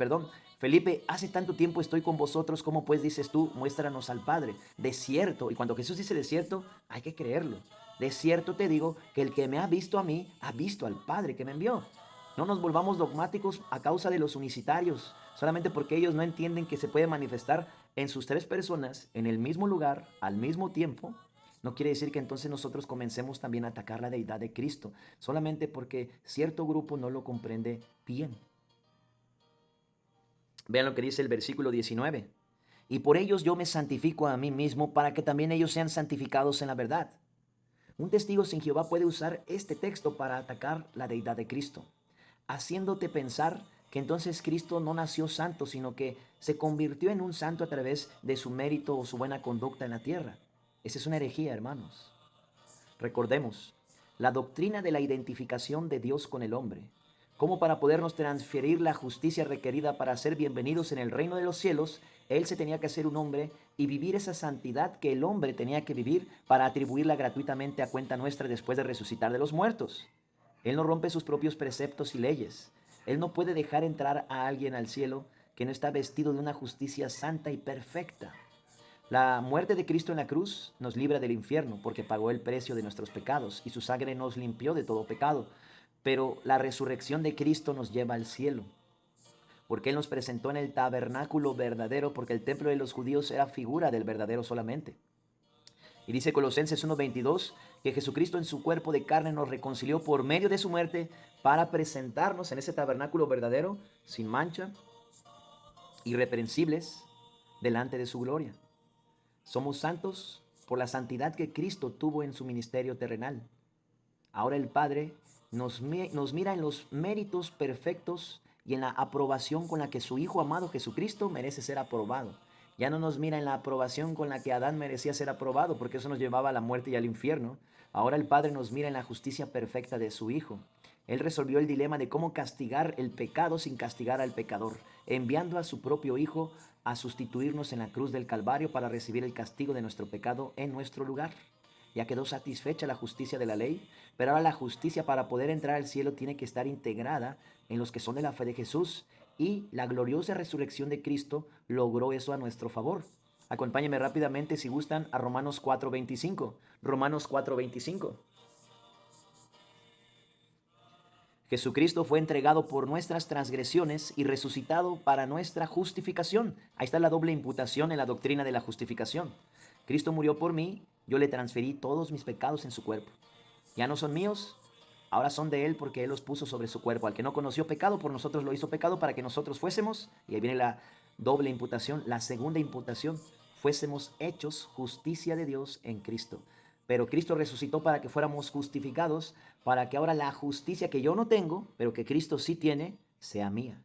Felipe, hace tanto tiempo estoy con vosotros, ¿cómo pues dices tú, muéstranos al Padre? De cierto, y cuando Jesús dice de cierto, hay que creerlo. De cierto te digo que el que me ha visto a mí, ha visto al Padre que me envió. No nos volvamos dogmáticos a causa de los unicitarios, solamente porque ellos no entienden que se puede manifestar en sus tres personas, en el mismo lugar, al mismo tiempo. No quiere decir que entonces nosotros comencemos también a atacar la deidad de Cristo, solamente porque cierto grupo no lo comprende bien. Vean lo que dice el versículo 19. Y por ellos yo me santifico a mí mismo para que también ellos sean santificados en la verdad. Un testigo sin Jehová puede usar este texto para atacar la deidad de Cristo, haciéndote pensar que entonces Cristo no nació santo, sino que se convirtió en un santo a través de su mérito o su buena conducta en la tierra. Esa es una herejía, hermanos. Recordemos, la doctrina de la identificación de Dios con el hombre, como para podernos transferir la justicia requerida para ser bienvenidos en el reino de los cielos, Él se tenía que hacer un hombre y vivir esa santidad que el hombre tenía que vivir para atribuirla gratuitamente a cuenta nuestra después de resucitar de los muertos. Él no rompe sus propios preceptos y leyes. Él no puede dejar entrar a alguien al cielo que no está vestido de una justicia santa y perfecta. La muerte de Cristo en la cruz nos libra del infierno porque pagó el precio de nuestros pecados y su sangre nos limpió de todo pecado. Pero la resurrección de Cristo nos lleva al cielo, porque Él nos presentó en el tabernáculo verdadero, porque el templo de los judíos era figura del verdadero solamente. Y dice Colosenses 1:22 que Jesucristo en su cuerpo de carne nos reconcilió por medio de su muerte para presentarnos en ese tabernáculo verdadero, sin mancha, irreprensibles, delante de su gloria. Somos santos por la santidad que Cristo tuvo en su ministerio terrenal. Ahora el Padre nos mira en los méritos perfectos y en la aprobación con la que su Hijo amado Jesucristo merece ser aprobado. Ya no nos mira en la aprobación con la que Adán merecía ser aprobado, porque eso nos llevaba a la muerte y al infierno. Ahora el Padre nos mira en la justicia perfecta de su Hijo. Él resolvió el dilema de cómo castigar el pecado sin castigar al pecador, enviando a su propio Hijo a sustituirnos en la cruz del Calvario para recibir el castigo de nuestro pecado en nuestro lugar. Ya quedó satisfecha la justicia de la ley, pero ahora la justicia para poder entrar al cielo tiene que estar integrada en los que son de la fe de Jesús, y la gloriosa resurrección de Cristo logró eso a nuestro favor. Acompáñenme rápidamente, si gustan, a Romanos 4:25. Romanos 4:25. Jesucristo fue entregado por nuestras transgresiones y resucitado para nuestra justificación. Ahí está la doble imputación en la doctrina de la justificación. Cristo murió por mí, yo le transferí todos mis pecados en su cuerpo. Ya no son míos, ahora son de Él porque Él los puso sobre su cuerpo. Al que no conoció pecado, por nosotros lo hizo pecado para que nosotros fuésemos, y ahí viene la doble imputación, la segunda imputación, fuésemos hechos justicia de Dios en Cristo. Pero Cristo resucitó para que fuéramos justificados, para que ahora la justicia que yo no tengo, pero que Cristo sí tiene, sea mía.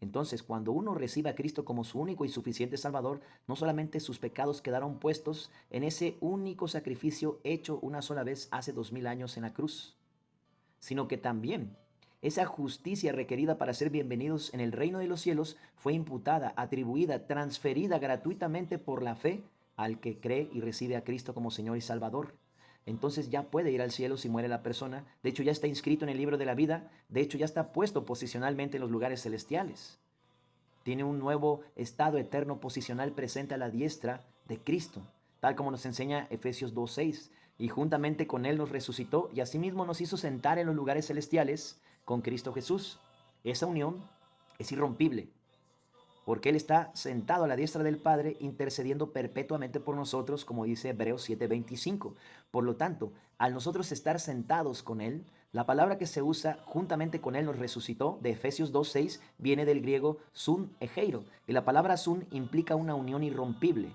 Entonces, cuando uno recibe a Cristo como su único y suficiente Salvador, no solamente sus pecados quedaron puestos en ese único sacrificio hecho una sola vez hace 2000 años en la cruz, sino que también esa justicia requerida para ser bienvenidos en el reino de los cielos fue imputada, atribuida, transferida gratuitamente por la fe al que cree y recibe a Cristo como Señor y Salvador. Entonces ya puede ir al cielo si muere la persona. De hecho, ya está inscrito en el libro de la vida. De hecho, ya está puesto posicionalmente en los lugares celestiales. Tiene un nuevo estado eterno posicional presente a la diestra de Cristo, tal como nos enseña Efesios 2:6. y juntamente con Él nos resucitó y asimismo nos hizo sentar en los lugares celestiales con Cristo Jesús. Esa unión es irrompible, porque Él está sentado a la diestra del Padre, intercediendo perpetuamente por nosotros, como dice Hebreos 7:25. Por lo tanto, al nosotros estar sentados con Él, la palabra que se usa juntamente con Él nos resucitó, de Efesios 2:6, viene del griego sun egeiro, y la palabra sun implica una unión irrompible.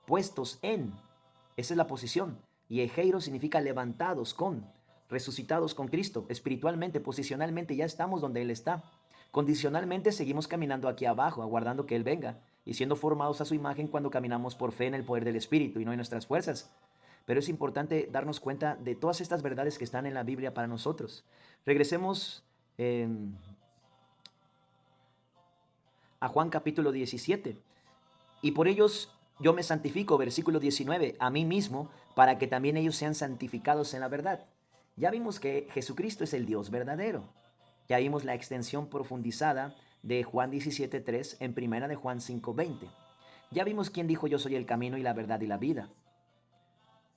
Puestos en, esa es la posición, y egeiro significa levantados con, resucitados con Cristo, espiritualmente, posicionalmente, ya estamos donde Él está. Condicionalmente seguimos caminando aquí abajo, aguardando que Él venga y siendo formados a su imagen cuando caminamos por fe en el poder del Espíritu y no en nuestras fuerzas. Pero es importante darnos cuenta de todas estas verdades que están en la Biblia para nosotros. Regresemos a Juan capítulo 17. Y por ellos yo me santifico, versículo 19, a mí mismo, para que también ellos sean santificados en la verdad. Ya vimos que Jesucristo es el Dios verdadero. Ya vimos la extensión profundizada de Juan 17:3 en primera de Juan 5:20. Ya vimos quién dijo yo soy el camino y la verdad y la vida.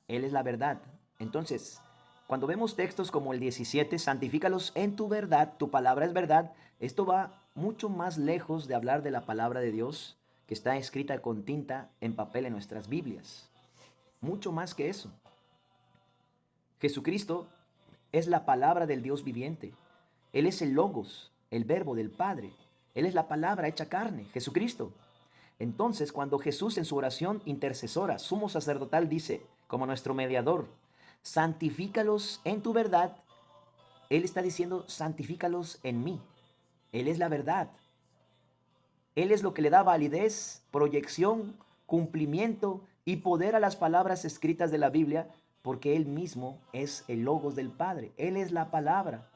Él es la verdad. Entonces, cuando vemos textos como el 17, santifícalos en tu verdad, tu palabra es verdad, esto va mucho más lejos de hablar de la palabra de Dios que está escrita con tinta en papel en nuestras Biblias. Mucho más que eso. Jesucristo es la palabra del Dios viviente. Él es el Logos, el verbo del Padre. Él es la palabra hecha carne, Jesucristo. Entonces, cuando Jesús en su oración intercesora, sumo sacerdotal, dice, como nuestro mediador, santifícalos en tu verdad, Él está diciendo, santifícalos en mí. Él es la verdad. Él es lo que le da validez, proyección, cumplimiento y poder a las palabras escritas de la Biblia, porque Él mismo es el Logos del Padre. Él es la palabra.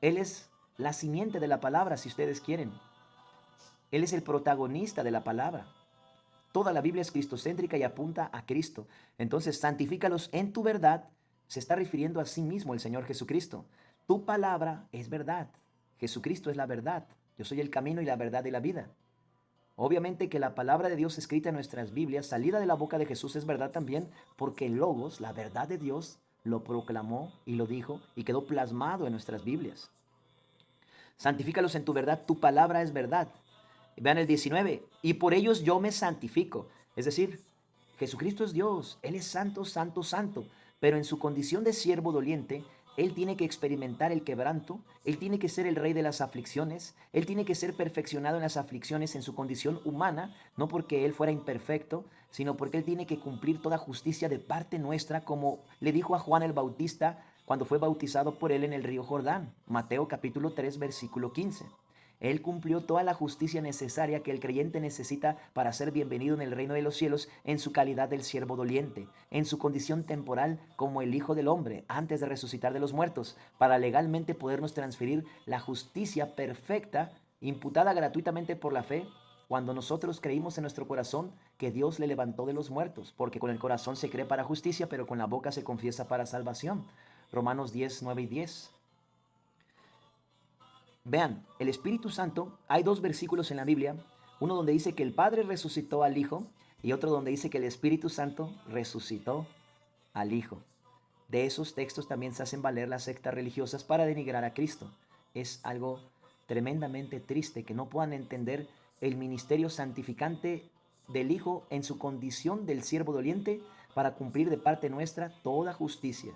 Él es la simiente de la palabra, si ustedes quieren. Él es el protagonista de la palabra. Toda la Biblia es cristocéntrica y apunta a Cristo. Entonces, santifícalos en tu verdad. Se está refiriendo a sí mismo el Señor Jesucristo. Tu palabra es verdad. Jesucristo es la verdad. Yo soy el camino y la verdad y la vida. Obviamente que la palabra de Dios escrita en nuestras Biblias, salida de la boca de Jesús, es verdad también, porque el Logos, la verdad de Dios, lo proclamó y lo dijo y quedó plasmado en nuestras Biblias. Santifícalos en tu verdad, tu palabra es verdad. Vean el 19, y por ellos yo me santifico. Es decir, Jesucristo es Dios, Él es santo, santo, santo, pero en su condición de siervo doliente, Él tiene que experimentar el quebranto, Él tiene que ser el rey de las aflicciones, Él tiene que ser perfeccionado en las aflicciones en su condición humana, no porque Él fuera imperfecto, sino porque Él tiene que cumplir toda justicia de parte nuestra, como le dijo a Juan el Bautista cuando fue bautizado por Él en el río Jordán. Mateo capítulo 3, versículo 15. Él cumplió toda la justicia necesaria que el creyente necesita para ser bienvenido en el reino de los cielos en su calidad del siervo doliente, en su condición temporal como el Hijo del Hombre antes de resucitar de los muertos, para legalmente podernos transferir la justicia perfecta imputada gratuitamente por la fe cuando nosotros creímos en nuestro corazón que Dios le levantó de los muertos, porque con el corazón se cree para justicia, pero con la boca se confiesa para salvación. Romanos 10, 9 y 10. Vean, el Espíritu Santo, hay dos versículos en la Biblia, uno donde dice que el Padre resucitó al Hijo y otro donde dice que el Espíritu Santo resucitó al Hijo. De esos textos también se hacen valer las sectas religiosas para denigrar a Cristo. Es algo tremendamente triste que no puedan entender el ministerio santificante del Hijo en su condición del siervo doliente para cumplir de parte nuestra toda justicia.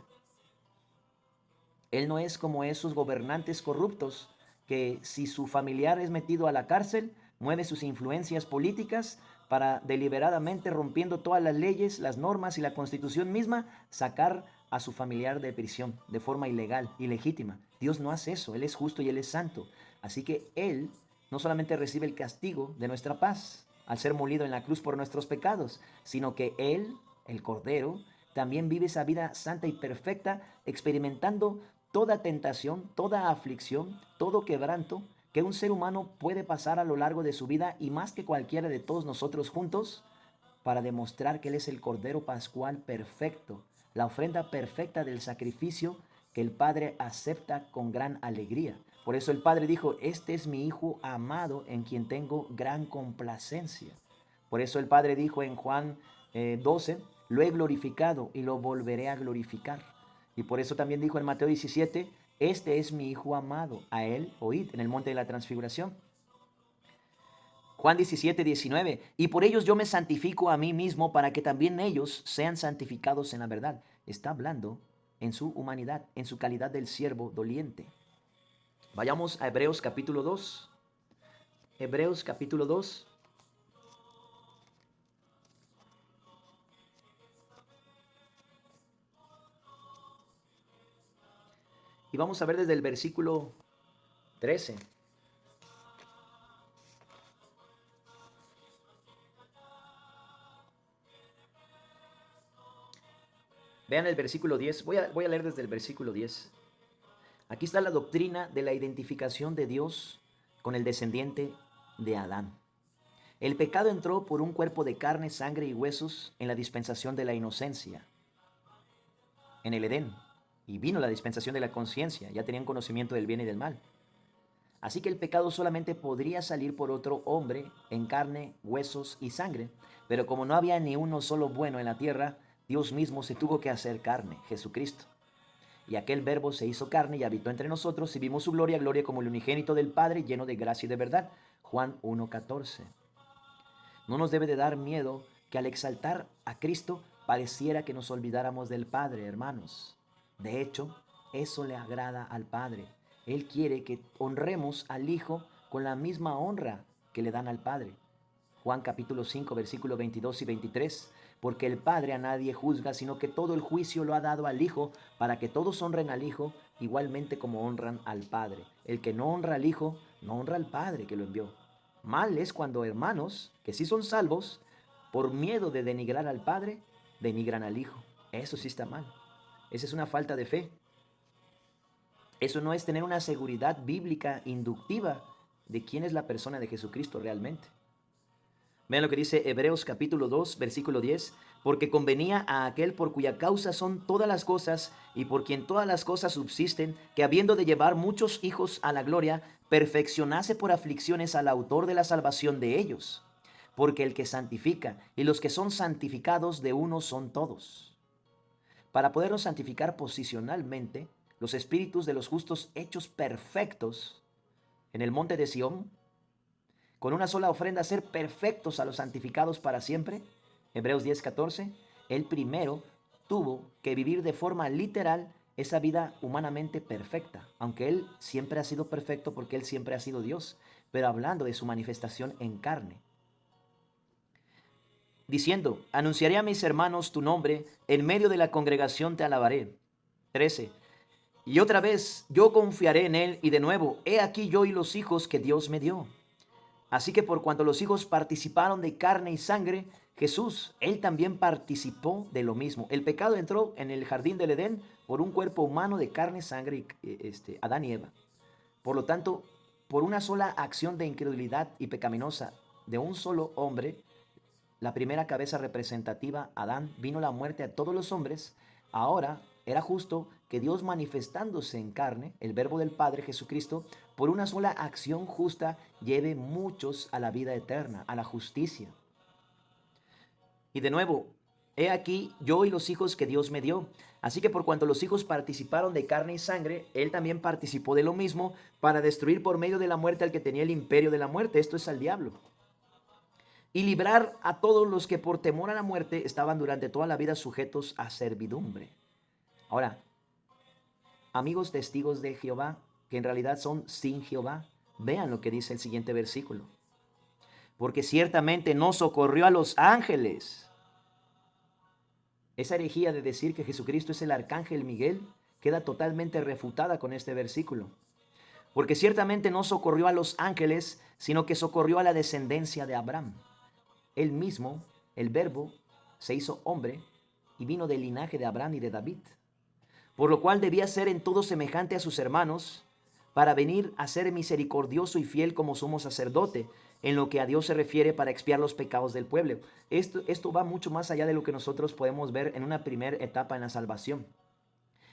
Él no es como esos gobernantes corruptos que si su familiar es metido a la cárcel, mueve sus influencias políticas para deliberadamente, rompiendo todas las leyes, las normas y la constitución misma, sacar a su familiar de prisión de forma ilegal, ilegítima. Dios no hace eso, Él es justo y Él es santo. Así que Él no solamente recibe el castigo de nuestra paz al ser molido en la cruz por nuestros pecados, sino que Él, el Cordero, también vive esa vida santa y perfecta, experimentando toda tentación, toda aflicción, todo quebranto que un ser humano puede pasar a lo largo de su vida y más que cualquiera de todos nosotros juntos, para demostrar que Él es el Cordero Pascual perfecto, la ofrenda perfecta del sacrificio que el Padre acepta con gran alegría. Por eso el Padre dijo, este es mi Hijo amado en quien tengo gran complacencia. Por eso el Padre dijo en Juan 12, lo he glorificado y lo volveré a glorificar. Y por eso también dijo en Mateo 17, este es mi Hijo amado, a él oíd, en el monte de la transfiguración. Juan 17, 19, y por ellos yo me santifico a mí mismo para que también ellos sean santificados en la verdad. Está hablando en su humanidad, en su calidad del siervo doliente. Vayamos a Hebreos capítulo 2. Hebreos capítulo 2. Y vamos a ver desde el versículo 13. Vean el versículo 10. Voy a leer desde el versículo 10. Aquí está la doctrina de la identificación de Dios con el descendiente de Adán. El pecado entró por un cuerpo de carne, sangre y huesos en la dispensación de la inocencia, en el Edén. Y vino la dispensación de la conciencia. Ya tenían conocimiento del bien y del mal. Así que el pecado solamente podría salir por otro hombre en carne, huesos y sangre. Pero como no había ni uno solo bueno en la tierra, Dios mismo se tuvo que hacer carne, Jesucristo. Y aquel verbo se hizo carne y habitó entre nosotros y vimos su gloria, gloria como el unigénito del Padre, lleno de gracia y de verdad. Juan 1:14. No nos debe de dar miedo que al exaltar a Cristo pareciera que nos olvidáramos del Padre, hermanos. De hecho, eso le agrada al Padre. Él quiere que honremos al Hijo con la misma honra que le dan al Padre. Juan capítulo 5, versículos 22 y 23. Porque el Padre a nadie juzga, sino que todo el juicio lo ha dado al Hijo, para que todos honren al Hijo igualmente como honran al Padre. El que no honra al Hijo, no honra al Padre que lo envió. Mal es cuando hermanos, que sí son salvos, por miedo de denigrar al Padre, denigran al Hijo. Eso sí está mal. Esa es una falta de fe. Eso no es tener una seguridad bíblica inductiva de quién es la persona de Jesucristo realmente. Vean lo que dice Hebreos capítulo 2, versículo 10. Porque convenía a aquel por cuya causa son todas las cosas y por quien todas las cosas subsisten, que habiendo de llevar muchos hijos a la gloria, perfeccionase por aflicciones al autor de la salvación de ellos. Porque el que santifica y los que son santificados de uno son todos. Para podernos santificar posicionalmente, los espíritus de los justos hechos perfectos en el monte de Sión, con una sola ofrenda ser perfectos a los santificados para siempre. Hebreos 10:14, él primero tuvo que vivir de forma literal esa vida humanamente perfecta, aunque él siempre ha sido perfecto porque él siempre ha sido Dios, pero hablando de su manifestación en carne. Diciendo, anunciaré a mis hermanos tu nombre, en medio de la congregación te alabaré. 13. Y otra vez yo confiaré en él y de nuevo, he aquí yo y los hijos que Dios me dio. Así que por cuanto los hijos participaron de carne y sangre, Jesús, él también participó de lo mismo. El pecado entró en el jardín del Edén por un cuerpo humano de carne y sangre, Adán y Eva. Por lo tanto, por una sola acción de incredulidad y pecaminosa de un solo hombre, la primera cabeza representativa, Adán, vino la muerte a todos los hombres. Ahora era justo que Dios, manifestándose en carne, el verbo del Padre Jesucristo, por una sola acción justa, lleve muchos a la vida eterna, a la justicia. Y de nuevo, he aquí yo y los hijos que Dios me dio. Así que por cuanto los hijos participaron de carne y sangre, él también participó de lo mismo para destruir por medio de la muerte al que tenía el imperio de la muerte, esto es al diablo. Y librar a todos los que por temor a la muerte estaban durante toda la vida sujetos a servidumbre. Ahora, amigos testigos de Jehová, que en realidad son sin Jehová, vean lo que dice el siguiente versículo. Porque ciertamente no socorrió a los ángeles. Esa herejía de decir que Jesucristo es el arcángel Miguel queda totalmente refutada con este versículo. Porque ciertamente no socorrió a los ángeles, sino que socorrió a la descendencia de Abraham. Él mismo, el verbo, se hizo hombre y vino del linaje de Abraham y de David. Por lo cual debía ser en todo semejante a sus hermanos, para venir a ser misericordioso y fiel como sumo sacerdote, en lo que a Dios se refiere, para expiar los pecados del pueblo. Esto va mucho más allá de lo que nosotros podemos ver en una primera etapa en la salvación.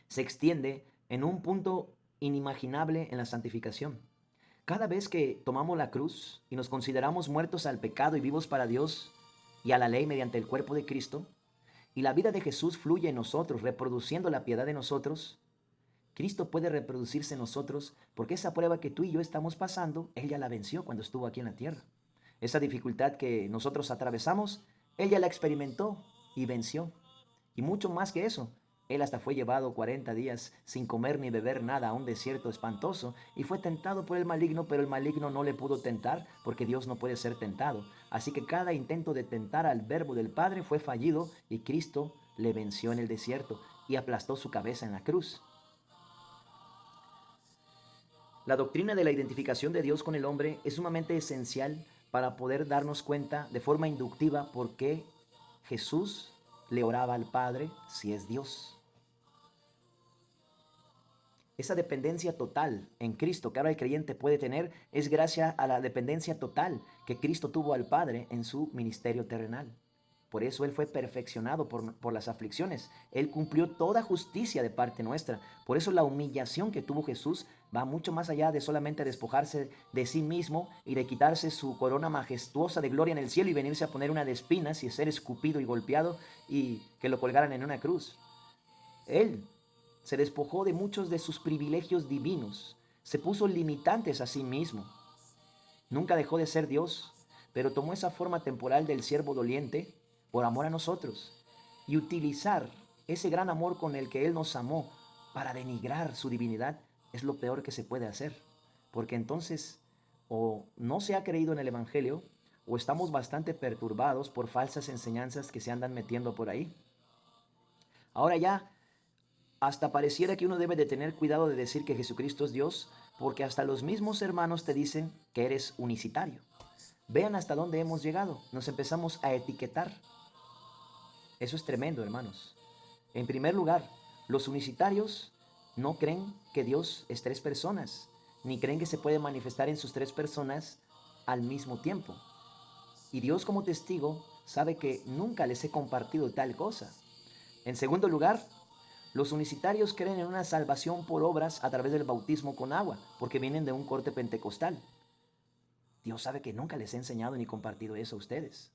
Se extiende en un punto inimaginable en la santificación. Cada vez que tomamos la cruz y nos consideramos muertos al pecado y vivos para Dios y a la ley mediante el cuerpo de Cristo, y la vida de Jesús fluye en nosotros, reproduciendo la piedad de nosotros, Cristo puede reproducirse en nosotros porque esa prueba que tú y yo estamos pasando, Él ya la venció cuando estuvo aquí en la tierra. Esa dificultad que nosotros atravesamos, Él ya la experimentó y venció. Y mucho más que eso, Él hasta fue llevado 40 días sin comer ni beber nada a un desierto espantoso y fue tentado por el maligno, pero el maligno no le pudo tentar porque Dios no puede ser tentado. Así que cada intento de tentar al Verbo del Padre fue fallido y Cristo le venció en el desierto y aplastó su cabeza en la cruz. La doctrina de la identificación de Dios con el hombre es sumamente esencial para poder darnos cuenta de forma inductiva por qué Jesús le oraba al Padre si es Dios. Esa dependencia total en Cristo que ahora el creyente puede tener es gracias a la dependencia total que Cristo tuvo al Padre en su ministerio terrenal. Por eso Él fue perfeccionado por las aflicciones. Él cumplió toda justicia de parte nuestra. Por eso la humillación que tuvo Jesús va mucho más allá de solamente despojarse de sí mismo y de quitarse su corona majestuosa de gloria en el cielo y venirse a poner una de espinas y ser escupido y golpeado y que lo colgaran en una cruz. Él se despojó de muchos de sus privilegios divinos. Se puso limitantes a sí mismo. Nunca dejó de ser Dios, pero tomó esa forma temporal del siervo doliente por amor a nosotros y utilizar ese gran amor con el que Él nos amó para denigrar su divinidad es lo peor que se puede hacer, porque entonces o no se ha creído en el Evangelio o estamos bastante perturbados por falsas enseñanzas que se andan metiendo por ahí. Ahora ya hasta pareciera que uno debe de tener cuidado de decir que Jesucristo es Dios, porque hasta los mismos hermanos te dicen que eres unicitario. Vean hasta dónde hemos llegado, nos empezamos a etiquetar. Eso es tremendo, hermanos. En primer lugar, los unicitarios no creen que Dios es tres personas, ni creen que se puede manifestar en sus tres personas al mismo tiempo. Y Dios como testigo sabe que nunca les he compartido tal cosa. En segundo lugar, los unicitarios creen en una salvación por obras a través del bautismo con agua, porque vienen de un corte pentecostal. Dios sabe que nunca les he enseñado ni compartido eso a ustedes.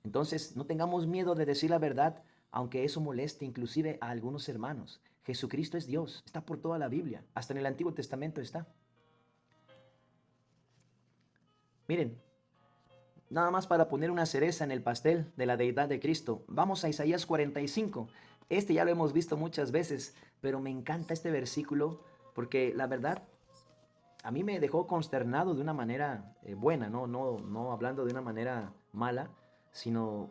Entonces, no tengamos miedo de decir la verdad, aunque eso moleste inclusive a algunos hermanos. Jesucristo es Dios, está por toda la Biblia, hasta en el Antiguo Testamento está. Miren, nada más para poner una cereza en el pastel de la deidad de Cristo, vamos a Isaías 45. Este ya lo hemos visto muchas veces, pero me encanta este versículo porque la verdad a mí me dejó consternado de una manera buena, no hablando de una manera mala, sino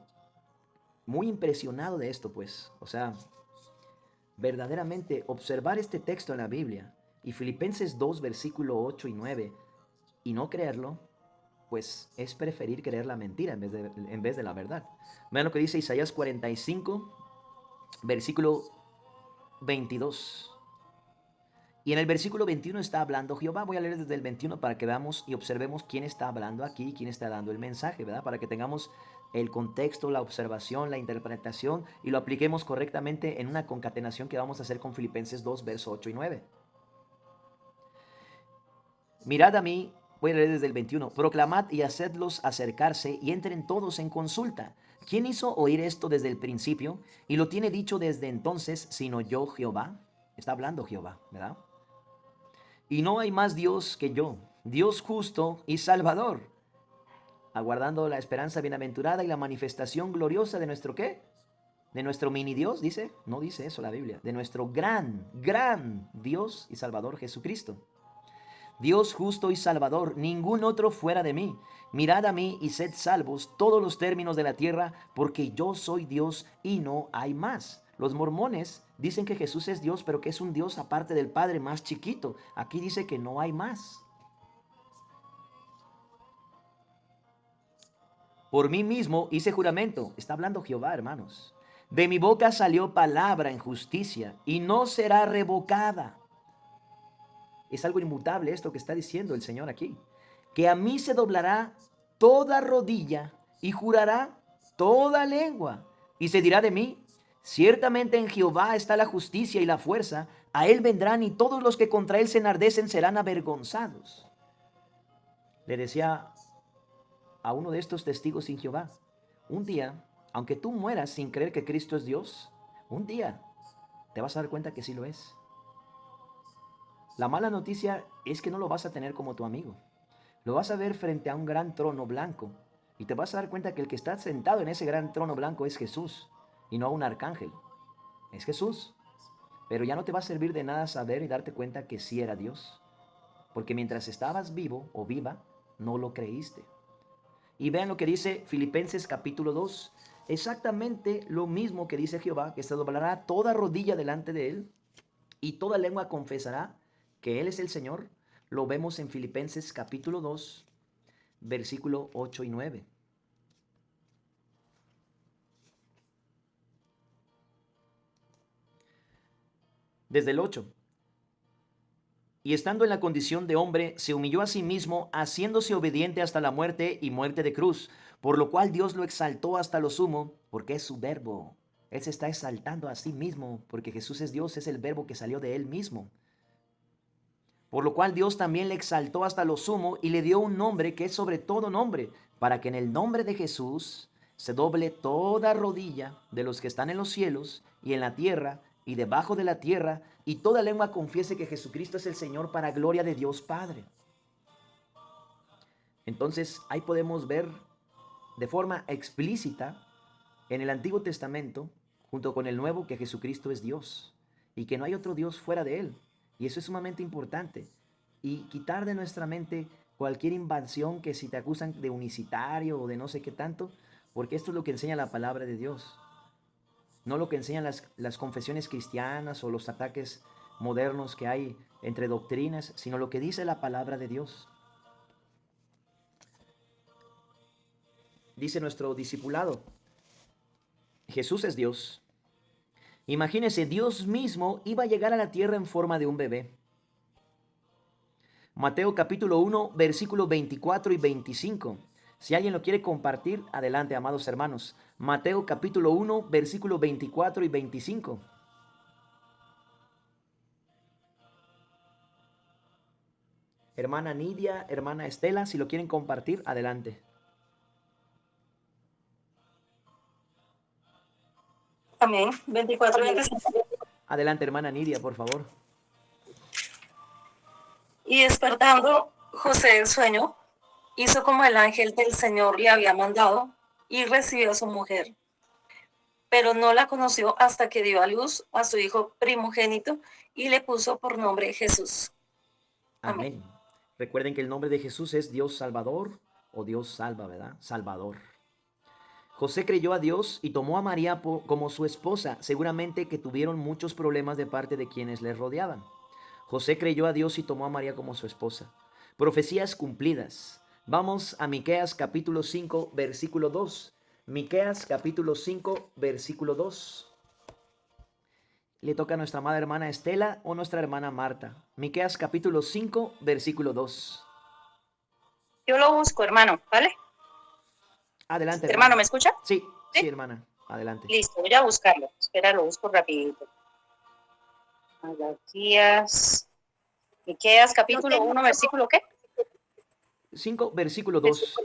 muy impresionado de esto, pues. O sea, verdaderamente observar este texto en la Biblia y Filipenses 2, versículo 8 y 9, y no creerlo, pues es preferir creer la mentira en vez de la verdad. Vean lo que dice Isaías 45, versículo 22. Y en el versículo 21 está hablando Jehová. Voy a leer desde el 21 para que veamos y observemos quién está hablando aquí, quién está dando el mensaje, ¿verdad? Para que tengamos el contexto, la observación, la interpretación y lo apliquemos correctamente en una concatenación que vamos a hacer con Filipenses 2, versos 8 y 9. Mirad a mí, voy a leer desde el 21. Proclamad y hacedlos acercarse y entren todos en consulta. ¿Quién hizo oír esto desde el principio y lo tiene dicho desde entonces, sino yo, Jehová? Está hablando Jehová, ¿verdad? Y no hay más Dios que yo, Dios justo y salvador, aguardando la esperanza bienaventurada y la manifestación gloriosa de nuestro ¿qué? De nuestro mini Dios, dice. No dice eso la Biblia. De nuestro gran Dios y Salvador Jesucristo. Dios justo y salvador, ningún otro fuera de mí. Mirad a mí y sed salvos todos los términos de la tierra, porque yo soy Dios y no hay más. Los mormones dicen que Jesús es Dios, pero que es un Dios aparte del Padre más chiquito. Aquí dice que no hay más. Por mí mismo hice juramento. Está hablando Jehová, hermanos. De mi boca salió palabra en justicia y no será revocada. Es algo inmutable esto que está diciendo el Señor aquí. Que a mí se doblará toda rodilla y jurará toda lengua. Y se dirá de mí, ciertamente en Jehová está la justicia y la fuerza. A él vendrán y todos los que contra él se enardecen serán avergonzados. Le decía a uno de estos testigos sin Jehová. Un día aunque tú mueras sin creer que Cristo es Dios, un día te vas a dar cuenta que sí lo es. La mala noticia es que no lo vas a tener como tu amigo. Lo vas a ver frente a un gran trono blanco y te vas a dar cuenta que el que está sentado en ese gran trono blanco es Jesús y no un arcángel. Es Jesús. Pero ya no te va a servir de nada saber y darte cuenta que sí era Dios. Porque mientras estabas vivo o viva, no lo creíste. Y vean lo que dice Filipenses capítulo 2. Exactamente lo mismo que dice Jehová, que se doblará toda rodilla delante de él y toda lengua confesará que Él es el Señor. Lo vemos en Filipenses capítulo 2, versículo 8 y 9. Desde el 8. Y estando en la condición de hombre, se humilló a sí mismo, haciéndose obediente hasta la muerte y muerte de cruz, por lo cual Dios lo exaltó hasta lo sumo, porque es su verbo. Él se está exaltando a sí mismo, porque Jesús es Dios, es el verbo que salió de Él mismo. Por lo cual Dios también le exaltó hasta lo sumo y le dio un nombre que es sobre todo nombre, para que en el nombre de Jesús se doble toda rodilla de los que están en los cielos y en la tierra y debajo de la tierra, y toda lengua confiese que Jesucristo es el Señor, para gloria de Dios Padre. Entonces ahí podemos ver de forma explícita en el Antiguo Testamento, junto con el Nuevo, que Jesucristo es Dios y que no hay otro Dios fuera de Él. Y eso es sumamente importante. Y quitar de nuestra mente cualquier invasión que si te acusan de unicitario o de no sé qué tanto, porque esto es lo que enseña la palabra de Dios. No lo que enseñan las confesiones cristianas o los ataques modernos que hay entre doctrinas, sino lo que dice la palabra de Dios. Dice nuestro discipulado, Jesús es Dios. Imagínense, Dios mismo iba a llegar a la tierra en forma de un bebé. Mateo capítulo 1, versículos 24 y 25. Si alguien lo quiere compartir, adelante, amados hermanos. Mateo capítulo 1, versículos 24 y 25. Hermana Nidia, hermana Estela, si lo quieren compartir, adelante. Amén. 24, 25. Adelante, hermana Nidia, por favor. Y despertando José del sueño, hizo como el ángel del Señor le había mandado y recibió a su mujer. Pero no la conoció hasta que dio a luz a su hijo primogénito y le puso por nombre Jesús. Amén. Recuerden que el nombre de Jesús es Dios Salvador o Dios salva, ¿verdad? Salvador. José creyó a Dios y tomó a María como su esposa, seguramente que tuvieron muchos problemas de parte de quienes les rodeaban. José creyó a Dios y tomó a María como su esposa. Profecías cumplidas. Vamos a Miqueas capítulo 5, versículo 2. Miqueas capítulo 5, versículo 2. Le toca a nuestra amada hermana Estela o nuestra hermana Marta. Miqueas capítulo 5, versículo 2. Yo lo busco, hermano, ¿vale? Adelante, Hermano, ¿me escucha? Sí, sí, hermana. Adelante. Listo, voy a buscarlo. Espera, lo busco rapidito. Miqueas capítulo 1, versículo ¿qué? 5, versículo 2.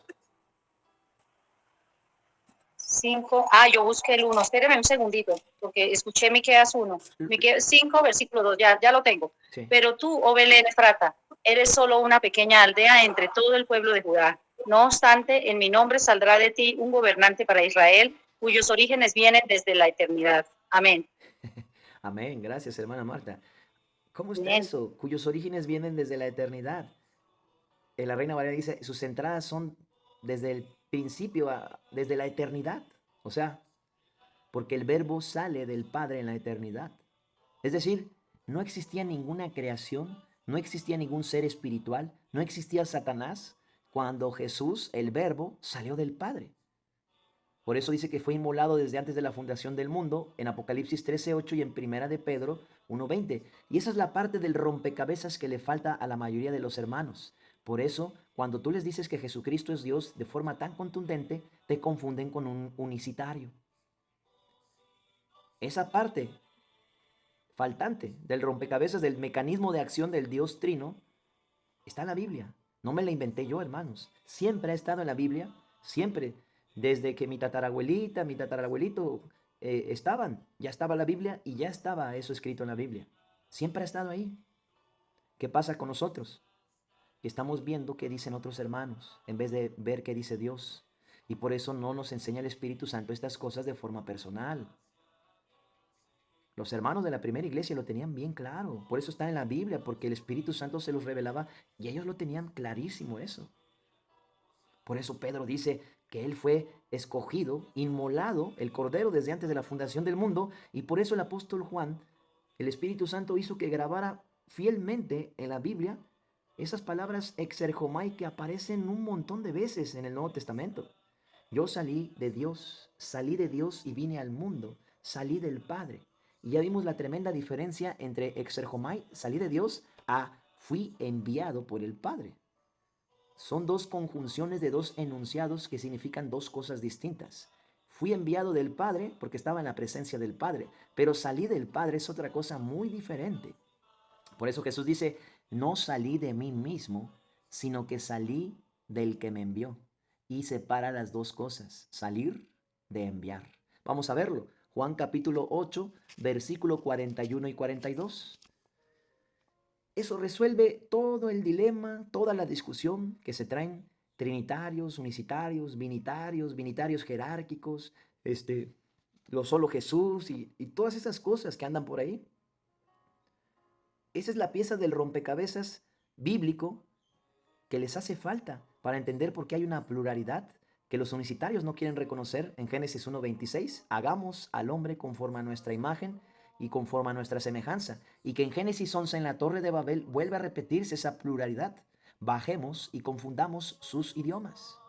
5. Yo busqué el 1. Espéreme un segundito, porque escuché Miqueas 1. Miqueas 5, versículo 2. Ya lo tengo. Sí. Pero tú, oh Belén Efrata, eres solo una pequeña aldea entre todo el pueblo de Judá. No obstante, en mi nombre saldrá de ti un gobernante para Israel, cuyos orígenes vienen desde la eternidad. Amén. Amén. Gracias, hermana Marta. ¿Cómo está Bien. eso? Cuyos orígenes vienen desde la eternidad. La Reina Valera dice, sus entradas son desde el principio, desde la eternidad. O sea, porque el verbo sale del Padre en la eternidad. Es decir, no existía ninguna creación, no existía ningún ser espiritual, no existía Satanás cuando Jesús, el verbo, salió del Padre. Por eso dice que fue inmolado desde antes de la fundación del mundo, en Apocalipsis 13:8 y en Primera de Pedro 1:20. Y esa es la parte del rompecabezas que le falta a la mayoría de los hermanos. Por eso, cuando tú les dices que Jesucristo es Dios de forma tan contundente, te confunden con un unicitario. Esa parte faltante del rompecabezas, del mecanismo de acción del Dios Trino, está en la Biblia. No me la inventé yo, hermanos. Siempre ha estado en la Biblia, siempre. Desde que mi tatarabuelita, mi tatarabuelito ya estaba la Biblia y ya estaba eso escrito en la Biblia. Siempre ha estado ahí. ¿Qué pasa con nosotros? Que estamos viendo qué dicen otros hermanos en vez de ver qué dice Dios. Y por eso no nos enseña el Espíritu Santo estas cosas de forma personal. Los hermanos de la primera iglesia lo tenían bien claro. Por eso está en la Biblia, porque el Espíritu Santo se los revelaba y ellos lo tenían clarísimo eso. Por eso Pedro dice que él fue escogido, inmolado, el Cordero desde antes de la fundación del mundo, y por eso el apóstol Juan, el Espíritu Santo hizo que grabara fielmente en la Biblia esas palabras exergomai que aparecen un montón de veces en el Nuevo Testamento. Yo salí de Dios y vine al mundo, salí del Padre. Y ya vimos la tremenda diferencia entre exergomai, salí de Dios, a fui enviado por el Padre. Son dos conjunciones de dos enunciados que significan dos cosas distintas. Fui enviado del Padre porque estaba en la presencia del Padre, pero salí del Padre es otra cosa muy diferente. Por eso Jesús dice, no salí de mí mismo, sino que salí del que me envió. Y separa las dos cosas, salir de enviar. Vamos a verlo. Juan capítulo 8, versículo 41 y 42. Eso resuelve todo el dilema, toda la discusión que se traen trinitarios, unicitarios, binitarios jerárquicos, lo solo Jesús y todas esas cosas que andan por ahí. Esa es la pieza del rompecabezas bíblico que les hace falta para entender por qué hay una pluralidad que los unicitarios no quieren reconocer en Génesis 1:26. Hagamos al hombre conforme a nuestra imagen y conforme a nuestra semejanza. Y que en Génesis 11 en la Torre de Babel vuelve a repetirse esa pluralidad. Bajemos y confundamos sus idiomas.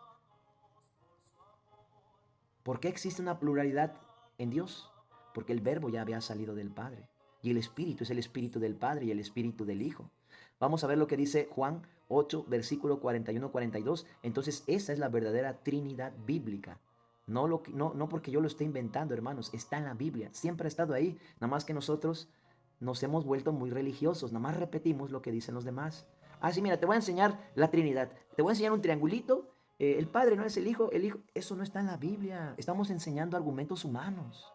¿Por qué existe una pluralidad en Dios? Porque el verbo ya había salido del Padre. Y el Espíritu es el Espíritu del Padre y el Espíritu del Hijo. Vamos a ver lo que dice Juan 8, versículo 41-42. Entonces esa es la verdadera Trinidad bíblica. No porque yo lo esté inventando, hermanos. Está en la Biblia. Siempre ha estado ahí. Nada más que nosotros nos hemos vuelto muy religiosos. Nada más repetimos lo que dicen los demás. Ah, sí, mira, te voy a enseñar la Trinidad. Te voy a enseñar un triangulito. El Padre no es el Hijo. Eso no está en la Biblia. Estamos enseñando argumentos humanos.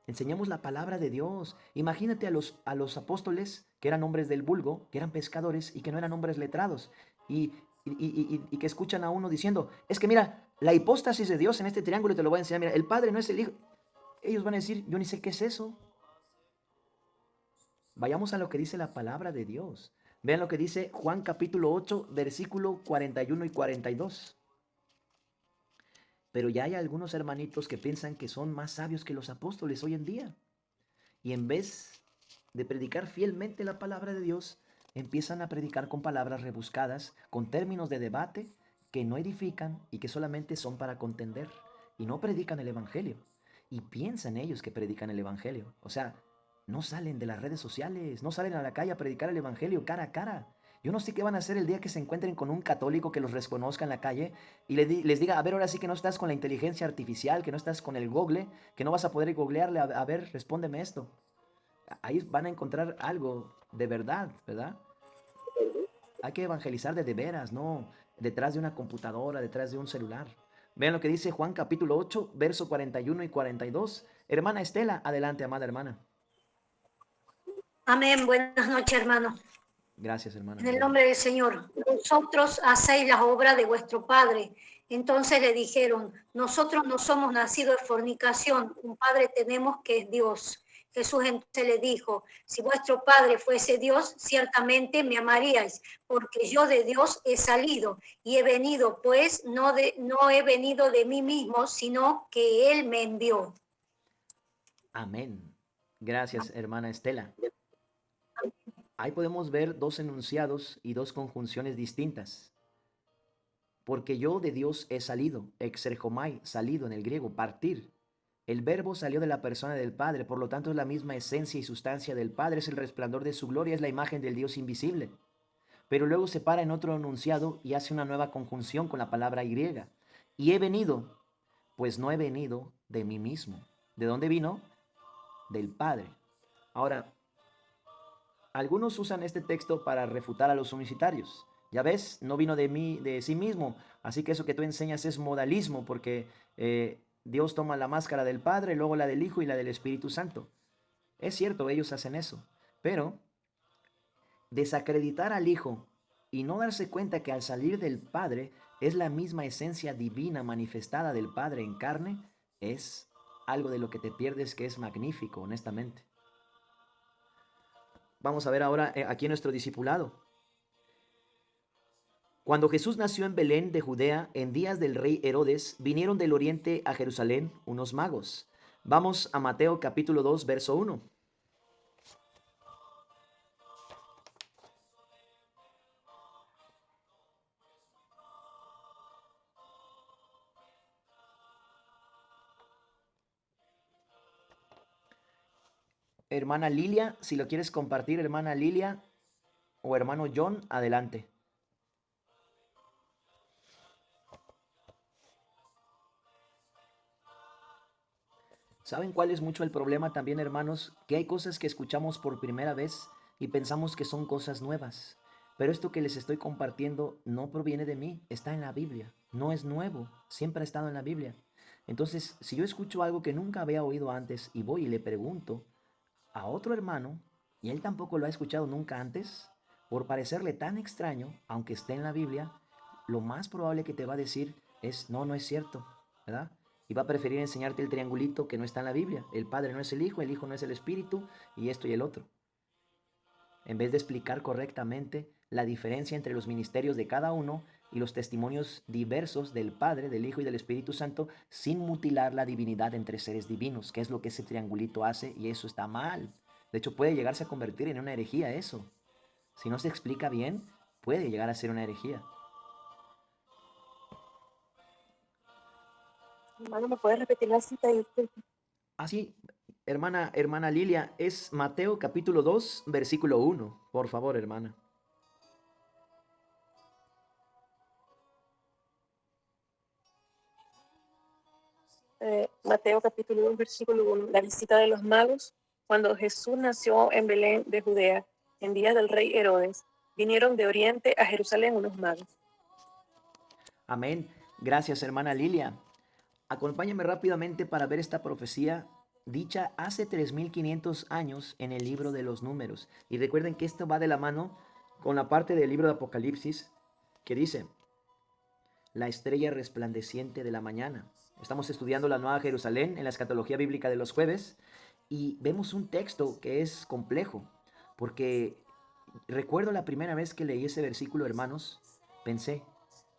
Enseñamos la palabra de Dios. Imagínate a los apóstoles que eran hombres del vulgo, que eran pescadores y que no eran hombres letrados. Y que escuchan a uno diciendo, es que mira, la hipóstasis de Dios en este triángulo te lo voy a enseñar. Mira, el Padre no es el Hijo. Ellos van a decir, yo ni sé qué es eso. Vayamos a lo que dice la palabra de Dios. Vean lo que dice Juan capítulo 8, versículo 41 y 42. Pero ya hay algunos hermanitos que piensan que son más sabios que los apóstoles hoy en día. Y en vez de predicar fielmente la palabra de Dios, empiezan a predicar con palabras rebuscadas, con términos de debate que no edifican y que solamente son para contender. Y no predican el Evangelio. Y piensan ellos que predican el Evangelio. O sea, no salen de las redes sociales, no salen a la calle a predicar el Evangelio cara a cara. Yo no sé qué van a hacer el día que se encuentren con un católico que los reconozca en la calle y les diga, a ver, ahora sí que no estás con la inteligencia artificial, que no estás con el Google, que no vas a poder googlearle, a ver, respóndeme esto. Ahí van a encontrar algo de verdad, ¿verdad? Hay que evangelizar de veras, no detrás de una computadora, detrás de un celular. Vean lo que dice Juan capítulo 8, verso 41 y 42. Hermana Estela, adelante, amada hermana. Amén. Buenas noches, hermano. Gracias, hermana. En el nombre del Señor, vosotros hacéis las obras de vuestro Padre. Entonces le dijeron, nosotros no somos nacidos de fornicación, un Padre tenemos que es Dios. Jesús entonces le dijo, si vuestro Padre fuese Dios, ciertamente me amaríais, porque yo de Dios he salido y he venido, pues no he venido de mí mismo, sino que Él me envió. Amén. Gracias, hermana Estela. Ahí podemos ver dos enunciados y dos conjunciones distintas. Porque yo de Dios he salido, exergomai, salido en el griego, partir. El verbo salió de la persona del Padre, por lo tanto es la misma esencia y sustancia del Padre, es el resplandor de su gloria, es la imagen del Dios invisible. Pero luego se para en otro enunciado y hace una nueva conjunción con la palabra griega. Y he venido, pues no he venido de mí mismo. ¿De dónde vino? Del Padre. Ahora, algunos usan este texto para refutar a los unicitarios, Ya ves, no vino de mí, de sí mismo. Así que eso que tú enseñas es modalismo, porque Dios toma la máscara del Padre, luego la del Hijo y la del Espíritu Santo. Es cierto, ellos hacen eso, pero desacreditar al Hijo y no darse cuenta que al salir del Padre es la misma esencia divina manifestada del Padre en carne, es algo de lo que te pierdes que es magnífico, honestamente. Vamos a ver ahora aquí nuestro discipulado. Cuando Jesús nació en Belén de Judea, en días del rey Herodes, vinieron del oriente a Jerusalén unos magos. Vamos a Mateo capítulo 2, verso 1. Hermana Lilia, si lo quieres compartir, hermana Lilia o hermano John, adelante. ¿Saben cuál es mucho el problema también, hermanos? Que hay cosas que escuchamos por primera vez y pensamos que son cosas nuevas. Pero esto que les estoy compartiendo no proviene de mí, está en la Biblia. No es nuevo, siempre ha estado en la Biblia. Entonces, si yo escucho algo que nunca había oído antes y voy y le pregunto a otro hermano, y él tampoco lo ha escuchado nunca antes, por parecerle tan extraño, aunque esté en la Biblia, lo más probable que te va a decir es, no, no es cierto, ¿verdad? Y va a preferir enseñarte el triangulito que no está en la Biblia. El Padre no es el Hijo no es el Espíritu, y esto y el otro. En vez de explicar correctamente la diferencia entre los ministerios de cada uno y los testimonios diversos del Padre, del Hijo y del Espíritu Santo, sin mutilar la divinidad entre seres divinos, que es lo que ese triangulito hace, y eso está mal. De hecho, puede llegarse a convertir en una herejía eso. Si no se explica bien, puede llegar a ser una herejía. Hermano, ¿me puedes repetir la cita? Disculpe. Así, hermana Lilia, es Mateo capítulo 2, versículo 1. Por favor, hermana. Mateo capítulo 2, versículo 1. La visita de los magos. Cuando Jesús nació en Belén de Judea, en días del rey Herodes, vinieron de oriente a Jerusalén unos magos. Amén. Gracias, hermana Lilia. Acompáñame rápidamente para ver esta profecía dicha hace 3500 años en el libro de los números. Y recuerden que esto va de la mano con la parte del libro de Apocalipsis que dice, la estrella resplandeciente de la mañana. Estamos estudiando la Nueva Jerusalén en la escatología bíblica de los jueves y vemos un texto que es complejo, porque recuerdo la primera vez que leí ese versículo, hermanos, pensé,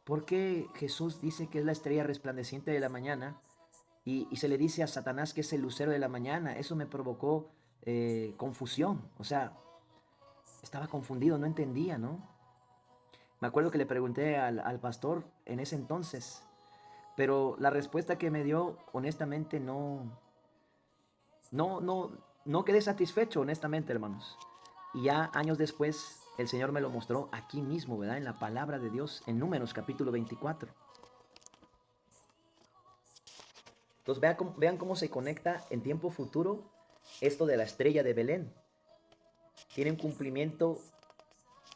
¿por qué Jesús dice que es la estrella resplandeciente de la mañana y se le dice a Satanás que es el lucero de la mañana? Eso me provocó confusión, o sea, estaba confundido, no entendía, ¿no? Me acuerdo que le pregunté al pastor en ese entonces, pero la respuesta que me dio, honestamente, no quedé satisfecho, honestamente, hermanos. Y ya años después, el Señor me lo mostró aquí mismo, ¿verdad? En la palabra de Dios, en Números capítulo 24. Entonces vean cómo se conecta en tiempo futuro esto de la estrella de Belén. Tiene un cumplimiento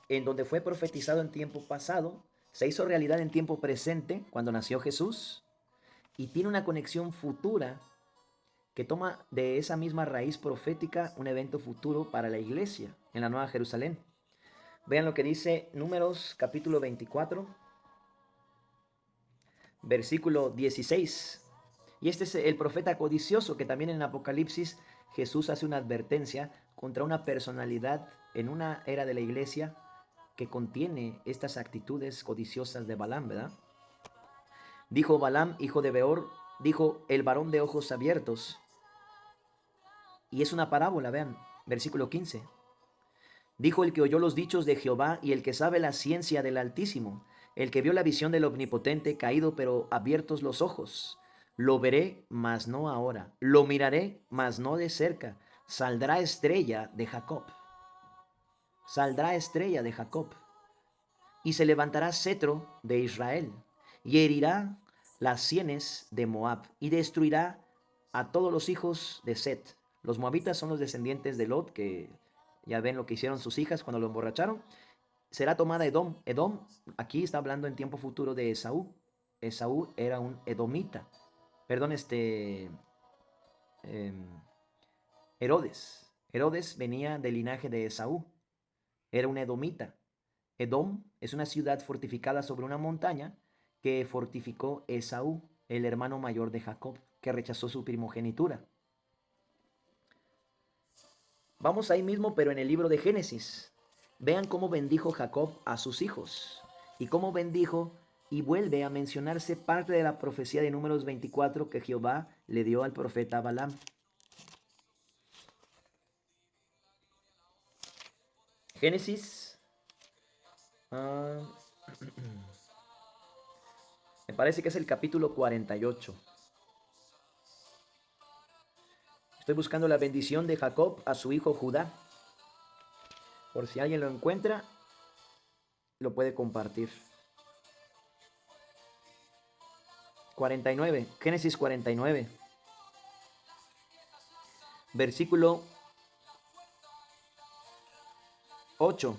en donde fue profetizado en tiempo pasado, se hizo realidad en tiempo presente, cuando nació Jesús, y tiene una conexión futura que toma de esa misma raíz profética un evento futuro para la iglesia en la Nueva Jerusalén. Vean lo que dice Números capítulo 24, versículo 16. Y este es el profeta codicioso que también en Apocalipsis Jesús hace una advertencia contra una personalidad en una era de la iglesia que contiene estas actitudes codiciosas de Balaam, ¿verdad? Dijo Balaam, hijo de Beor, dijo el varón de ojos abiertos. Y es una parábola, vean, versículo 15. Dijo el que oyó los dichos de Jehová y el que sabe la ciencia del Altísimo, el que vio la visión del Omnipotente, caído pero abiertos los ojos. Lo veré, mas no ahora. Lo miraré, mas no de cerca. Saldrá estrella de Jacob. Saldrá estrella de Jacob. Y se levantará cetro de Israel. Y herirá las sienes de Moab. Y destruirá a todos los hijos de Set. Los moabitas son los descendientes de Lot, que ya ven lo que hicieron sus hijas cuando lo emborracharon. será tomada Edom. Edom, aquí está hablando en tiempo futuro de Esaú. Esaú era un edomita. Perdón, em, Herodes. Herodes venía del linaje de Esaú. Era un edomita. Edom es una ciudad fortificada sobre una montaña que fortificó Esaú, el hermano mayor de Jacob, que rechazó su primogenitura. Vamos ahí mismo, pero en el libro de Génesis. Vean cómo bendijo Jacob a sus hijos y cómo bendijo y vuelve a mencionarse parte de la profecía de Números 24 que Jehová le dio al profeta Balaam. Génesis. Me parece que es el capítulo 48. Estoy buscando la bendición de Jacob a su hijo Judá. Por si alguien lo encuentra, lo puede compartir. 49, Génesis 49. Versículo 8.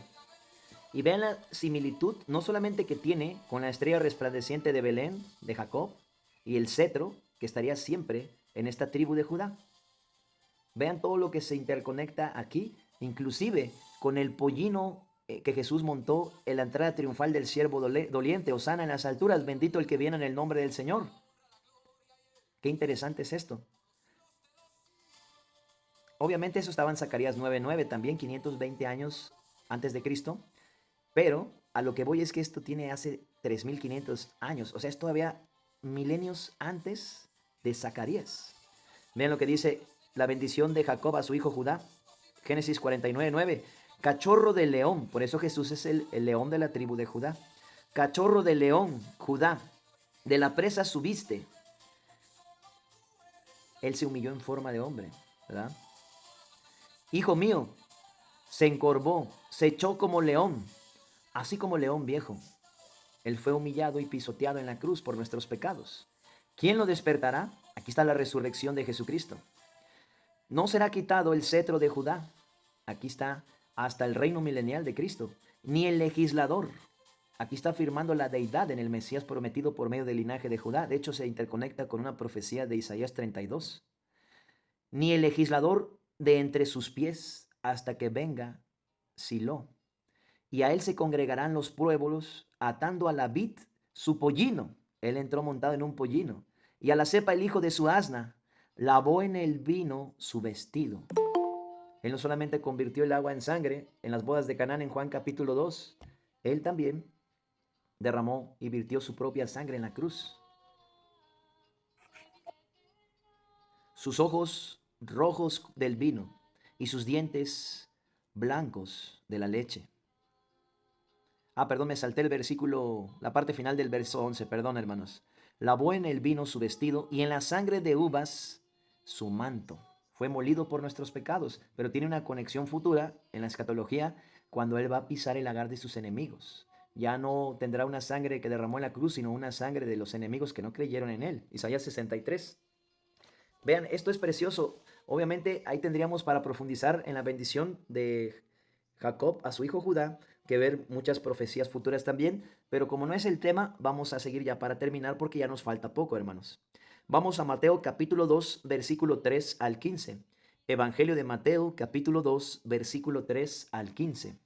Y vean la similitud, no solamente que tiene con la estrella resplandeciente de Belén, de Jacob, y el cetro, que estaría siempre en esta tribu de Judá. Vean todo lo que se interconecta aquí, inclusive con el pollino que Jesús montó en la entrada triunfal del siervo doliente. Hosana en las alturas, bendito el que viene en el nombre del Señor. Qué interesante es esto. Obviamente eso estaba en Zacarías 9:9, también 520 años antes de Cristo. Pero a lo que voy es que esto tiene hace 3500 años. O sea, es todavía milenios antes de Zacarías. Vean lo que dice la bendición de Jacob a su hijo Judá. Génesis 49:9. Cachorro de león. Por eso Jesús es el león de la tribu de Judá. Cachorro de león, Judá. De la presa subiste. Él se humilló en forma de hombre, ¿verdad? Hijo mío, se encorvó, se echó como león, así como león viejo. Él fue humillado y pisoteado en la cruz por nuestros pecados. ¿Quién lo despertará? Aquí está la resurrección de Jesucristo. No será quitado el cetro de Judá. Aquí está hasta el reino milenial de Cristo. Ni el legislador. Aquí está afirmando la deidad en el Mesías prometido por medio del linaje de Judá. De hecho, se interconecta con una profecía de Isaías 32. Ni el legislador de entre sus pies hasta que venga Silo. Y a él se congregarán los pueblos, atando a la vid su pollino. Él entró montado en un pollino. Y a la cepa el hijo de su asna, lavó en el vino su vestido. Él no solamente convirtió el agua en sangre en las bodas de Canaán en Juan capítulo 2, él también derramó y virtió su propia sangre en la cruz. Sus ojos rojos del vino y sus dientes blancos de la leche. Perdón, me salté el versículo, la parte final del verso 11, perdón hermanos. Lavó en el vino su vestido y en la sangre de uvas su manto. Fue molido por nuestros pecados, pero tiene una conexión futura en la escatología cuando él va a pisar el lagar de sus enemigos. Ya no tendrá una sangre que derramó en la cruz, sino una sangre de los enemigos que no creyeron en él. Isaías 63. Vean, esto es precioso. Obviamente ahí tendríamos para profundizar en la bendición de Jacob a su hijo Judá, que ver muchas profecías futuras también, pero como no es el tema, vamos a seguir ya para terminar porque ya nos falta poco, hermanos. Vamos a Mateo capítulo 2, versículo 3 al 15. Evangelio de Mateo capítulo 2, versículo 3 al 15.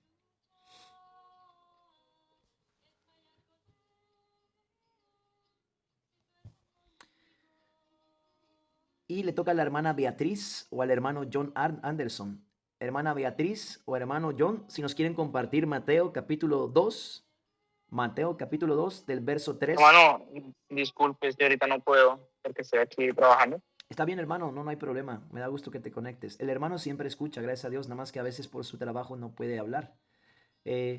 Y le toca a la hermana Beatriz o al hermano John Anderson. Hermana Beatriz o hermano John, si nos quieren compartir Mateo capítulo 2, del verso 3. Hermano, disculpe si ahorita no puedo porque estoy aquí trabajando. Está bien, hermano, no hay problema. Me da gusto que te conectes. El hermano siempre escucha, gracias a Dios, nada más que a veces por su trabajo no puede hablar.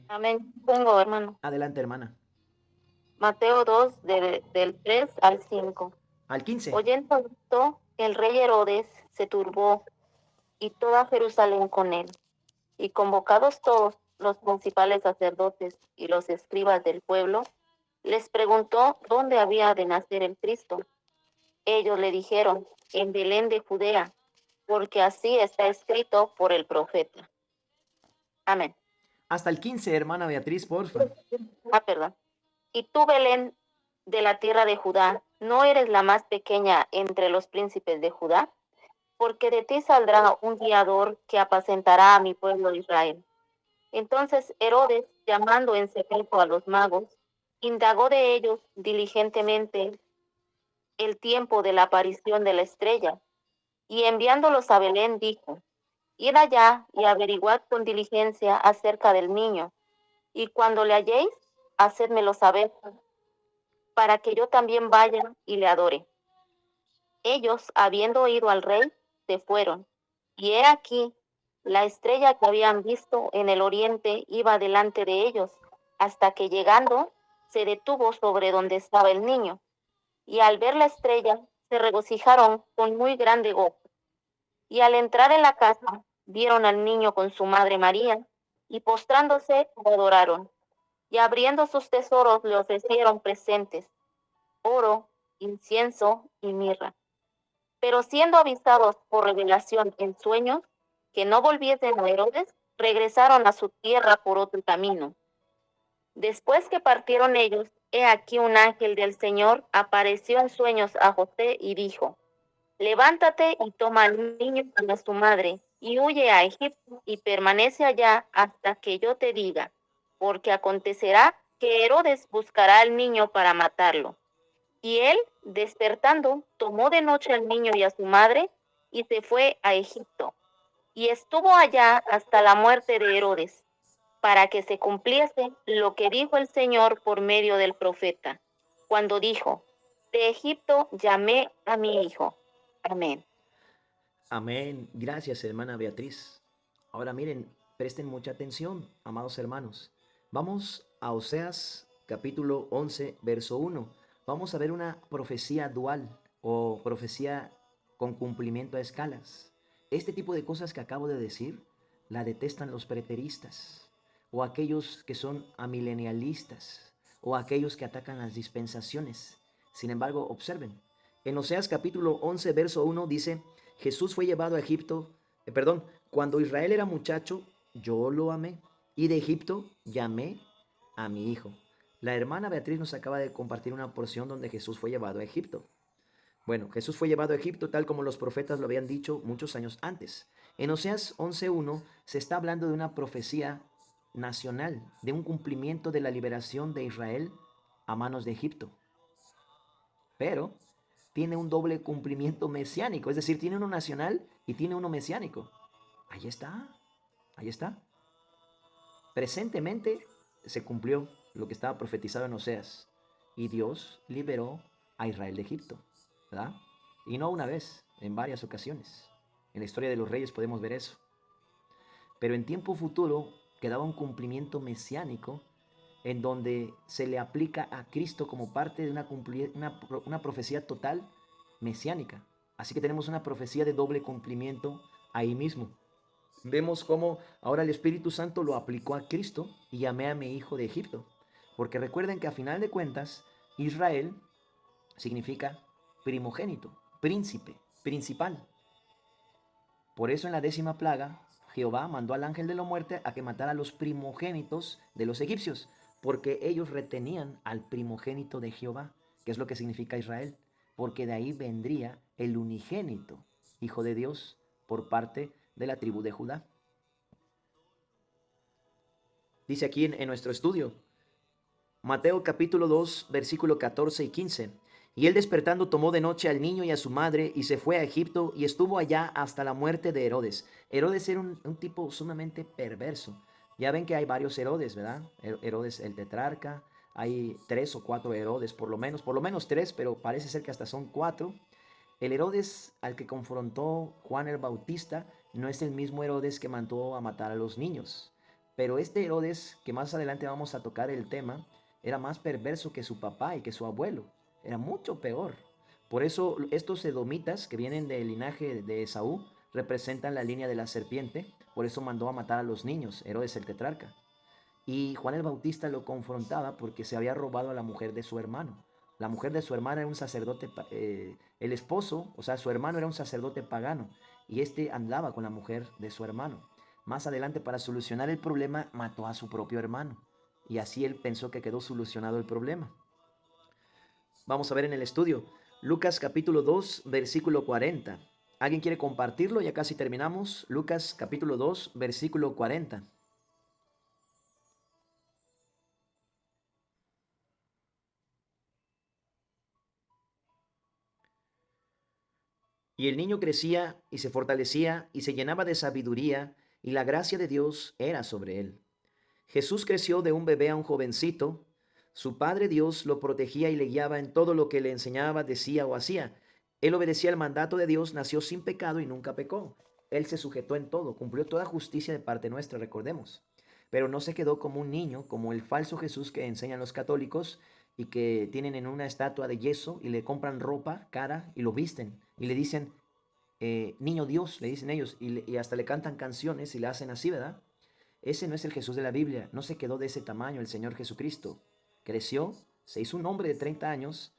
Amén. Pongo, hermano. Adelante, hermana. Mateo 2, del 3 al 5. Al 15. Oyendo esto, el rey Herodes se turbó y toda Jerusalén con él. Y convocados todos los principales sacerdotes y los escribas del pueblo, les preguntó dónde había de nacer el Cristo. Ellos le dijeron, en Belén de Judea, porque así está escrito por el profeta. Amén. hasta el 15, hermana Beatriz, porfa. Perdón. Y tú, Belén, de la tierra de Judá, ¿no eres la más pequeña entre los príncipes de Judá? Porque de ti saldrá un guiador que apacentará a mi pueblo de Israel. Entonces Herodes, llamando en secreto a los magos, indagó de ellos diligentemente el tiempo de la aparición de la estrella, y enviándolos a Belén dijo, id allá y averiguad con diligencia acerca del niño, y cuando le halléis, hacedmelo saber, para que yo también vaya y le adore. Ellos, habiendo oído al rey, se fueron, y he aquí, la estrella que habían visto en el oriente iba delante de ellos, hasta que llegando, se detuvo sobre donde estaba el niño, y al ver la estrella, se regocijaron con muy grande gozo. Y al entrar en la casa, vieron al niño con su madre María, y postrándose, lo adoraron, y abriendo sus tesoros le ofrecieron presentes, oro, incienso y mirra. Pero siendo avisados por revelación en sueños que no volviesen a Herodes, regresaron a su tierra por otro camino. Después que partieron ellos, he aquí un ángel del Señor apareció en sueños a José y dijo, levántate y toma al niño y a su madre, y huye a Egipto y permanece allá hasta que yo te diga, porque acontecerá que Herodes buscará al niño para matarlo. Y él, despertando, tomó de noche al niño y a su madre, y se fue a Egipto. Y estuvo allá hasta la muerte de Herodes, para que se cumpliese lo que dijo el Señor por medio del profeta, cuando dijo, de Egipto llamé a mi hijo. Amén. Amén. Gracias, hermana Beatriz. Ahora miren, presten mucha atención, amados hermanos. Vamos a Oseas capítulo 11, verso 1. Vamos a ver una profecía dual o profecía con cumplimiento a escalas. Este tipo de cosas que acabo de decir la detestan los preteristas o aquellos que son amilenialistas o aquellos que atacan las dispensaciones. Sin embargo, observen. En Oseas capítulo 11, verso 1 dice, Jesús fue llevado a Egipto, cuando Israel era muchacho, yo lo amé, y de Egipto llamé a mi hijo. La hermana Beatriz nos acaba de compartir una porción donde Jesús fue llevado a Egipto. Bueno, Jesús fue llevado a Egipto tal como los profetas lo habían dicho muchos años antes. En Oseas 11.1 se está hablando de una profecía nacional, de un cumplimiento de la liberación de Israel a manos de Egipto. Pero tiene un doble cumplimiento mesiánico, es decir, tiene uno nacional y tiene uno mesiánico. Ahí está, ahí está. Presentemente se cumplió lo que estaba profetizado en Oseas y Dios liberó a Israel de Egipto, ¿verdad? Y no una vez, en varias ocasiones. En la historia de los reyes podemos ver eso. Pero en tiempo futuro quedaba un cumplimiento mesiánico en donde se le aplica a Cristo como parte de una profecía total mesiánica. Así que tenemos una profecía de doble cumplimiento ahí mismo. Vemos cómo ahora el Espíritu Santo lo aplicó a Cristo y llamé a mi hijo de Egipto. Porque recuerden que a final de cuentas, Israel significa primogénito, príncipe, principal. Por eso en la 10ª plaga, Jehová mandó al ángel de la muerte a que matara a los primogénitos de los egipcios, porque ellos retenían al primogénito de Jehová, que es lo que significa Israel, porque de ahí vendría el unigénito, hijo de Dios, por parte de la tribu de Judá. Dice aquí en nuestro estudio, Mateo capítulo 2, versículo 14 y 15. Y él despertando tomó de noche al niño y a su madre y se fue a Egipto y estuvo allá hasta la muerte de Herodes. Herodes era un tipo sumamente perverso. Ya ven que hay varios Herodes, ¿verdad? Herodes el tetrarca, hay 3 o 4 Herodes por lo menos 3, pero parece ser que hasta son 4. El Herodes al que confrontó Juan el Bautista no es el mismo Herodes que mandó a matar a los niños. Pero este Herodes, que más adelante vamos a tocar el tema, era más perverso que su papá y que su abuelo. Era mucho peor. Por eso estos edomitas que vienen del linaje de Esaú representan la línea de la serpiente. Por eso mandó a matar a los niños, Herodes el tetrarca. Y Juan el Bautista lo confrontaba porque se había robado a la mujer de su hermano. La mujer de su hermano era un sacerdote, el esposo, o sea, su hermano era un sacerdote pagano. Y este andaba con la mujer de su hermano. Más adelante, para solucionar el problema, mató a su propio hermano. Y así él pensó que quedó solucionado el problema. Vamos a ver en el estudio. Lucas capítulo 2, versículo 40. ¿Alguien quiere compartirlo? Ya casi terminamos. Lucas capítulo 2, versículo 40. Y el niño crecía y se fortalecía y se llenaba de sabiduría, y la gracia de Dios era sobre él. Jesús creció de un bebé a un jovencito. Su Padre Dios lo protegía y le guiaba en todo lo que le enseñaba, decía o hacía. Él obedecía el mandato de Dios, nació sin pecado y nunca pecó. Él se sujetó en todo, cumplió toda justicia de parte nuestra, recordemos. Pero no se quedó como un niño, como el falso Jesús que enseñan los católicos y que tienen en una estatua de yeso y le compran ropa cara y lo visten y le dicen, niño Dios, le dicen ellos, y hasta le cantan canciones y le hacen así, ¿verdad? Ese no es el Jesús de la Biblia, no se quedó de ese tamaño el Señor Jesucristo. Creció, se hizo un hombre de 30 años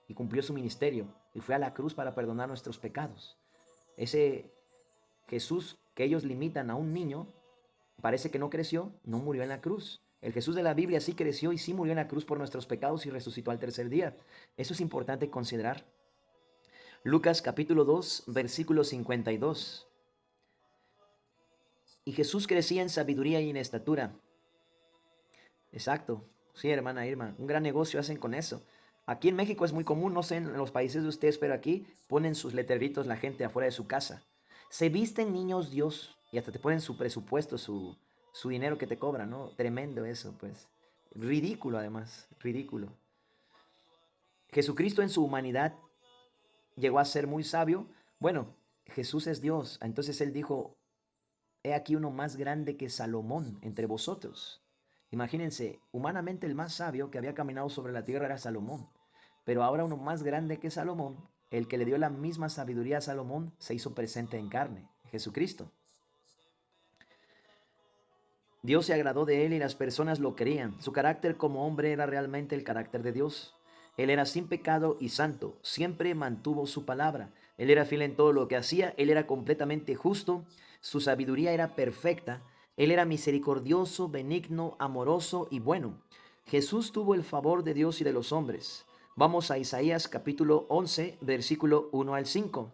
y cumplió su ministerio y fue a la cruz para perdonar nuestros pecados. Ese Jesús que ellos limitan a un niño, parece que no creció, no murió en la cruz. El Jesús de la Biblia sí creció y sí murió en la cruz por nuestros pecados y resucitó al tercer día. Eso es importante considerar. Lucas capítulo 2, versículo 52. Y Jesús crecía en sabiduría y en estatura. Exacto. Sí, hermana Irma, un gran negocio hacen con eso. Aquí en México es muy común, no sé en los países de ustedes, pero aquí ponen sus letreritos la gente afuera de su casa. Se visten niños Dios y hasta te ponen su presupuesto, su dinero que te cobran, ¿no? Tremendo eso, pues. Ridículo además, ridículo. Jesucristo en su humanidad llegó a ser muy sabio. Bueno, Jesús es Dios, entonces él dijo, he aquí uno más grande que Salomón entre vosotros. Imagínense, humanamente el más sabio que había caminado sobre la tierra era Salomón. Pero ahora uno más grande que Salomón, el que le dio la misma sabiduría a Salomón, se hizo presente en carne, Jesucristo. Dios se agradó de él y las personas lo querían. Su carácter como hombre era realmente el carácter de Dios. Él era sin pecado y santo, siempre mantuvo su palabra. Él era fiel en todo lo que hacía, él era completamente justo, su sabiduría era perfecta, él era misericordioso, benigno, amoroso y bueno. Jesús tuvo el favor de Dios y de los hombres. Vamos a Isaías capítulo 11, versículo 1 al 5.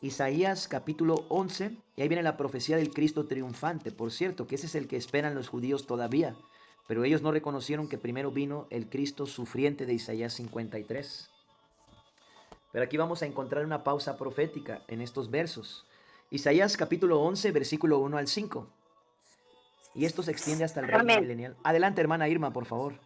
Isaías capítulo 11, y ahí viene la profecía del Cristo triunfante. Por cierto, que ese es el que esperan los judíos todavía, pero ellos no reconocieron que primero vino el Cristo sufriente de Isaías 53. Pero aquí vamos a encontrar una pausa profética en estos versos. Isaías capítulo 11, versículo 1 al 5. Y esto se extiende hasta el reino Amén. milenial. Adelante, hermana Irma, por favor.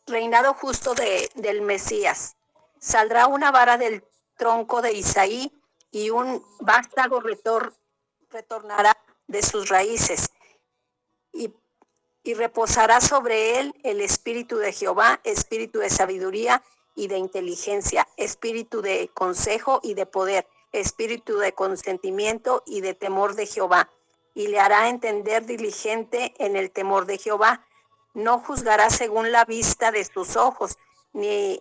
Reinado justo del Mesías. Saldrá una vara del tronco de Isaí y un vástago retornará de sus raíces y reposará sobre él el espíritu de Jehová, espíritu de sabiduría y de inteligencia, espíritu de consejo y de poder, espíritu de consentimiento y de temor de Jehová. Y le hará entender diligente en el temor de Jehová. No juzgará según la vista de sus ojos, ni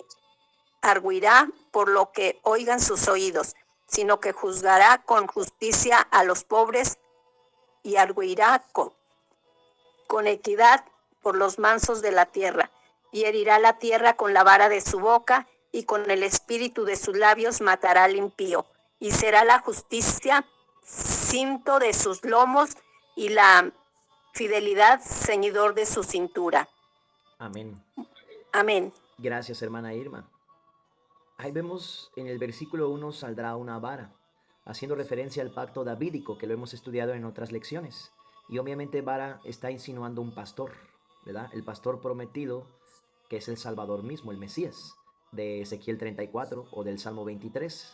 arguirá por lo que oigan sus oídos, sino que juzgará con justicia a los pobres y arguirá con equidad por los mansos de la tierra, y herirá la tierra con la vara de su boca, y con el espíritu de sus labios matará al impío, y será la justicia cinto de sus lomos, y la fidelidad ceñidor de su cintura. Amén. Amén. Gracias, hermana Irma. Ahí vemos en el versículo 1 saldrá una vara, haciendo referencia al pacto davídico que lo hemos estudiado en otras lecciones. Y obviamente vara está insinuando un pastor, ¿verdad? El pastor prometido, que es el Salvador mismo, el Mesías, de Ezequiel 34 o del Salmo 23.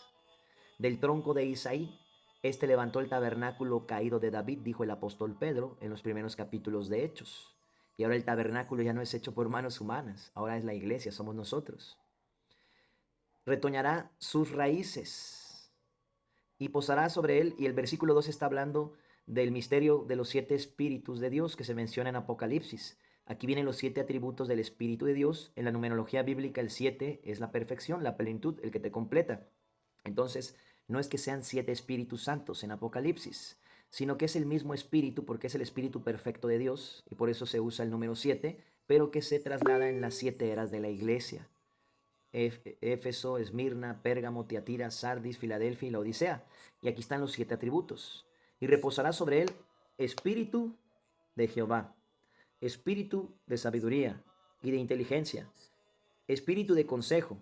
Del tronco de Isaí, este levantó el tabernáculo caído de David, dijo el apóstol Pedro en los primeros capítulos de Hechos. Y ahora el tabernáculo ya no es hecho por manos humanas, ahora es la iglesia, somos nosotros. Retoñará sus raíces y posará sobre él. Y el versículo 2 está hablando del misterio de los 7 espíritus de Dios que se menciona en Apocalipsis. Aquí vienen los 7 atributos del Espíritu de Dios. En la numerología bíblica el 7 es la perfección, la plenitud, el que te completa. Entonces, No es que sean 7 Espíritus Santos en Apocalipsis, sino que es el mismo Espíritu porque es el Espíritu perfecto de Dios y por eso se usa el número 7, pero que se traslada en las 7 eras de la iglesia. Éfeso, Esmirna, Pérgamo, Tiatira, Sardis, Filadelfia y la Odisea. Y aquí están los 7 atributos. Y reposará sobre él Espíritu de Jehová, Espíritu de sabiduría y de inteligencia, Espíritu de consejo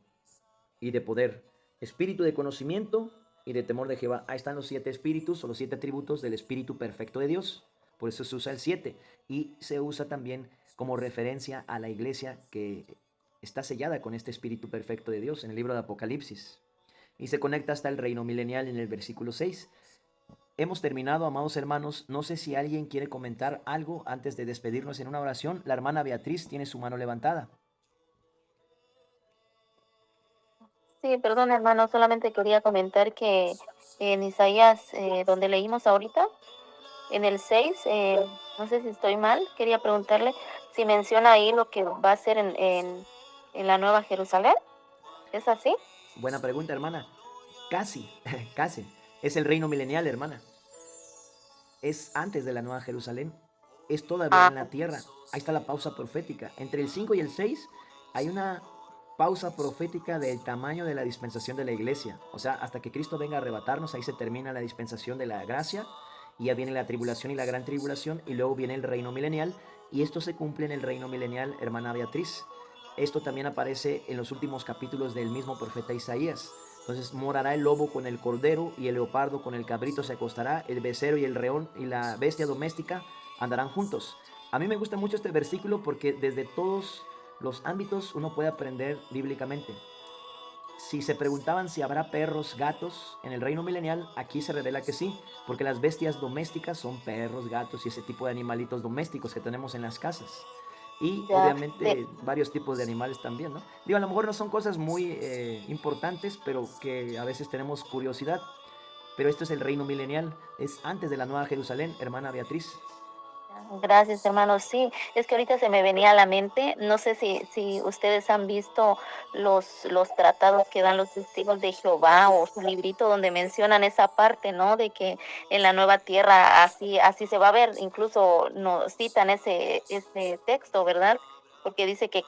y de poder, Espíritu de conocimiento y de temor de Jehová. Ahí están los 7 espíritus o los 7 atributos del Espíritu perfecto de Dios. Por eso se usa el 7 y se usa también como referencia a la iglesia que está sellada con este Espíritu perfecto de Dios en el libro de Apocalipsis. Y se conecta hasta el reino milenial en el versículo 6. Hemos terminado, amados hermanos. No sé si alguien quiere comentar algo antes de despedirnos en una oración. La hermana Beatriz tiene su mano levantada. Sí, perdón, hermano, solamente quería comentar que en Isaías, donde leímos ahorita, en el 6, no sé si estoy mal, quería preguntarle si menciona ahí lo que va a ser en la Nueva Jerusalén. ¿Es así? Buena pregunta, hermana. Casi, casi. Es el reino milenial, hermana. Es antes de la Nueva Jerusalén. Es todavía Ah, en la tierra. Ahí está la pausa profética. Entre el 5 y el 6 hay una pausa profética del tamaño de la dispensación de la iglesia. O sea, hasta que Cristo venga a arrebatarnos, ahí se termina la dispensación de la gracia. Y ya viene la tribulación y la gran tribulación. Y luego viene el reino milenial. Y esto se cumple en el reino milenial, hermana Beatriz. Esto también aparece en los últimos capítulos del mismo profeta Isaías. Entonces morará el lobo con el cordero y el leopardo con el cabrito se acostará, el becerro y el león y la bestia doméstica andarán juntos. A mí me gusta mucho este versículo porque desde todos los ámbitos uno puede aprender bíblicamente. Si se preguntaban si habrá perros, gatos en el reino milenial, aquí se revela que sí, porque las bestias domésticas son perros, gatos y ese tipo de animalitos domésticos que tenemos en las casas. Y ya. obviamente varios tipos de animales también, ¿no? Digo, a lo mejor no son cosas muy importantes, pero que a veces tenemos curiosidad. Pero esto es el reino milenial, es antes de la Nueva Jerusalén, hermana Beatriz. Gracias, hermano. Sí, es que ahorita se me venía a la mente, no sé si ustedes han visto los tratados que dan los testigos de Jehová o su librito donde mencionan esa parte, ¿no? De que en la nueva tierra así se va a ver, incluso nos citan ese texto, ¿verdad? Porque dice que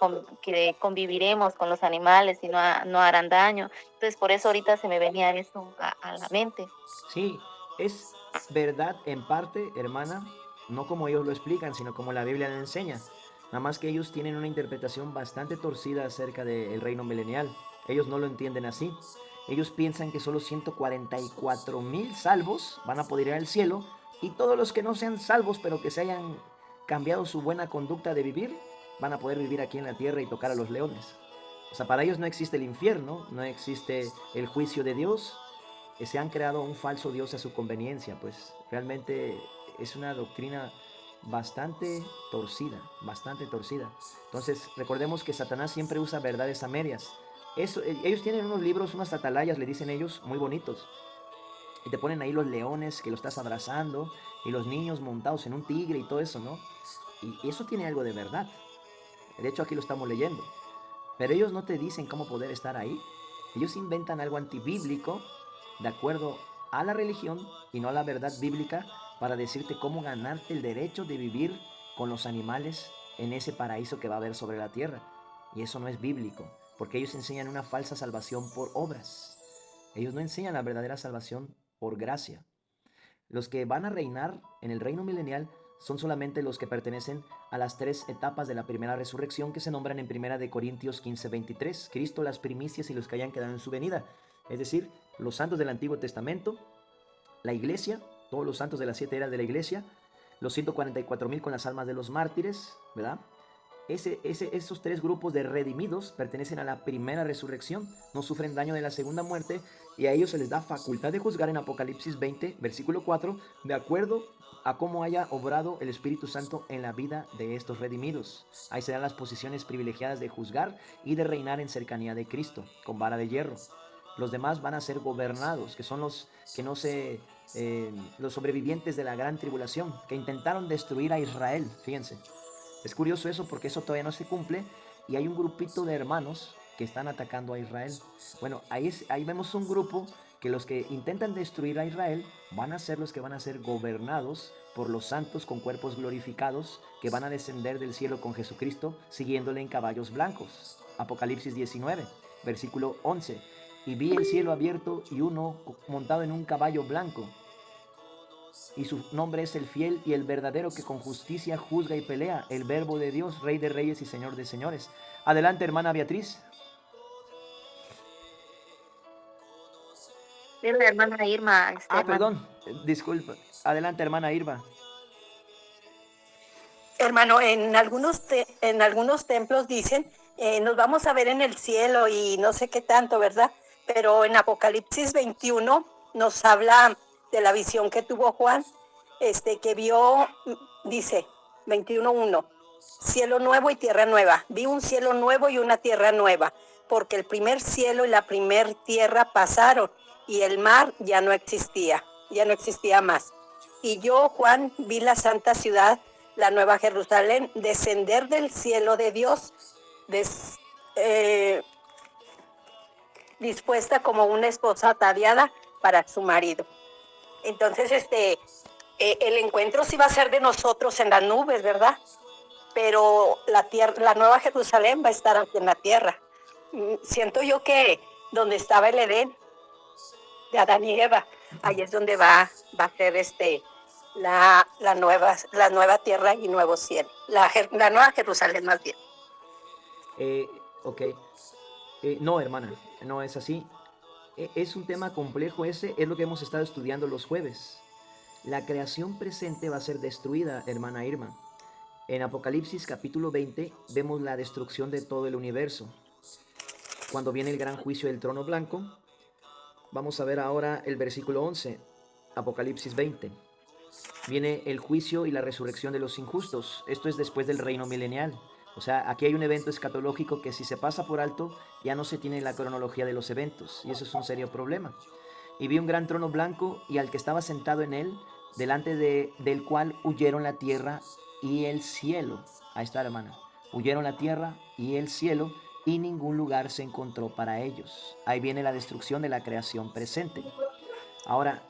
conviviremos con los animales y no harán daño. Entonces, por eso ahorita se me venía eso a la mente. Sí, es verdad en parte, hermana, no como ellos lo explican, sino como la Biblia lo enseña. Nada más que ellos tienen una interpretación bastante torcida acerca del reino milenial. Ellos no lo entienden así. Ellos piensan que solo 144,000 salvos van a poder ir al cielo y todos los que no sean salvos pero que se hayan cambiado su buena conducta de vivir van a poder vivir aquí en la tierra y tocar a los leones. O sea, para ellos no existe el infierno, no existe el juicio de Dios, se han creado un falso Dios a su conveniencia, pues realmente es una doctrina bastante torcida, bastante torcida. Entonces, recordemos que Satanás siempre usa verdades a medias. Ellos tienen unos libros, unas atalayas, le dicen ellos, muy bonitos. Y te ponen ahí los leones que lo estás abrazando y los niños montados en un tigre y todo eso, ¿no? Y eso tiene algo de verdad. De hecho, aquí lo estamos leyendo. Pero ellos no te dicen cómo poder estar ahí. Ellos inventan algo antibíblico de acuerdo a la religión y no a la verdad bíblica para decirte cómo ganarte el derecho de vivir con los animales en ese paraíso que va a haber sobre la tierra. Y eso no es bíblico, porque ellos enseñan una falsa salvación por obras. Ellos no enseñan la verdadera salvación por gracia. Los que van a reinar en el reino milenial son solamente los que pertenecen a las 3 etapas de la primera resurrección que se nombran en 1 Corintios 15:23. Cristo, las primicias y los que hayan quedado en su venida. Es decir, los santos del Antiguo Testamento, la iglesia, todos los santos de las 7 eras de la iglesia, los 144,000 con las almas de los mártires, ¿verdad? Esos 3 grupos de redimidos pertenecen a la primera resurrección, no sufren daño de la segunda muerte y a ellos se les da facultad de juzgar en Apocalipsis 20, versículo 4, de acuerdo a cómo haya obrado el Espíritu Santo en la vida de estos redimidos. Ahí se dan las posiciones privilegiadas de juzgar y de reinar en cercanía de Cristo, con vara de hierro. Los demás van a ser gobernados, que son los que no se... los sobrevivientes de la gran tribulación, que intentaron destruir a Israel, fíjense. Es curioso eso porque eso todavía no se cumple y hay un grupito de hermanos que están atacando a Israel. Bueno, ahí vemos un grupo que los que intentan destruir a Israel van a ser los que van a ser gobernados por los santos con cuerpos glorificados que van a descender del cielo con Jesucristo siguiéndole en caballos blancos. Apocalipsis 19, versículo 11. Y vi el cielo abierto y uno montado en un caballo blanco. Y su nombre es el fiel y el verdadero, que con justicia juzga y pelea, el verbo de Dios, Rey de reyes y Señor de señores. Adelante, hermana Beatriz. Dile, hermana Irma. Perdón, disculpa. Adelante, hermana Irma. Hermano, en algunos templos dicen, nos vamos a ver en el cielo y no sé qué tanto, ¿verdad? Pero en Apocalipsis 21 nos habla de la visión que tuvo Juan, que vio, dice, 21:1, cielo nuevo y tierra nueva. Vi un cielo nuevo y una tierra nueva, porque el primer cielo y la primer tierra pasaron y el mar ya no existía más. Y yo, Juan, vi la santa ciudad, la nueva Jerusalén, descender del cielo de Dios, dispuesta como una esposa ataviada para su marido. Entonces, el encuentro sí va a ser de nosotros en las nubes, ¿verdad? Pero la nueva Jerusalén va a estar aquí en la tierra. Siento yo que donde estaba el Edén de Adán y Eva, ahí es donde va a ser la nueva tierra y nuevo cielo, la nueva Jerusalén más bien. Ok. No, hermana, no es así. Es un tema complejo ese, es lo que hemos estado estudiando los jueves. La creación presente va a ser destruida, hermana Irma. En Apocalipsis capítulo 20 vemos la destrucción de todo el universo. Cuando viene el gran juicio del trono blanco, vamos a ver ahora el versículo 11, Apocalipsis 20. Viene el juicio y la resurrección de los injustos. Esto es después del reino milenial. O sea, aquí hay un evento escatológico que si se pasa por alto, ya no se tiene la cronología de los eventos. Y eso es un serio problema. Y vi un gran trono blanco y al que estaba sentado en él, delante del cual huyeron la tierra y el cielo. Ahí está, hermana. Huyeron la tierra y el cielo y ningún lugar se encontró para ellos. Ahí viene la destrucción de la creación presente. Ahora,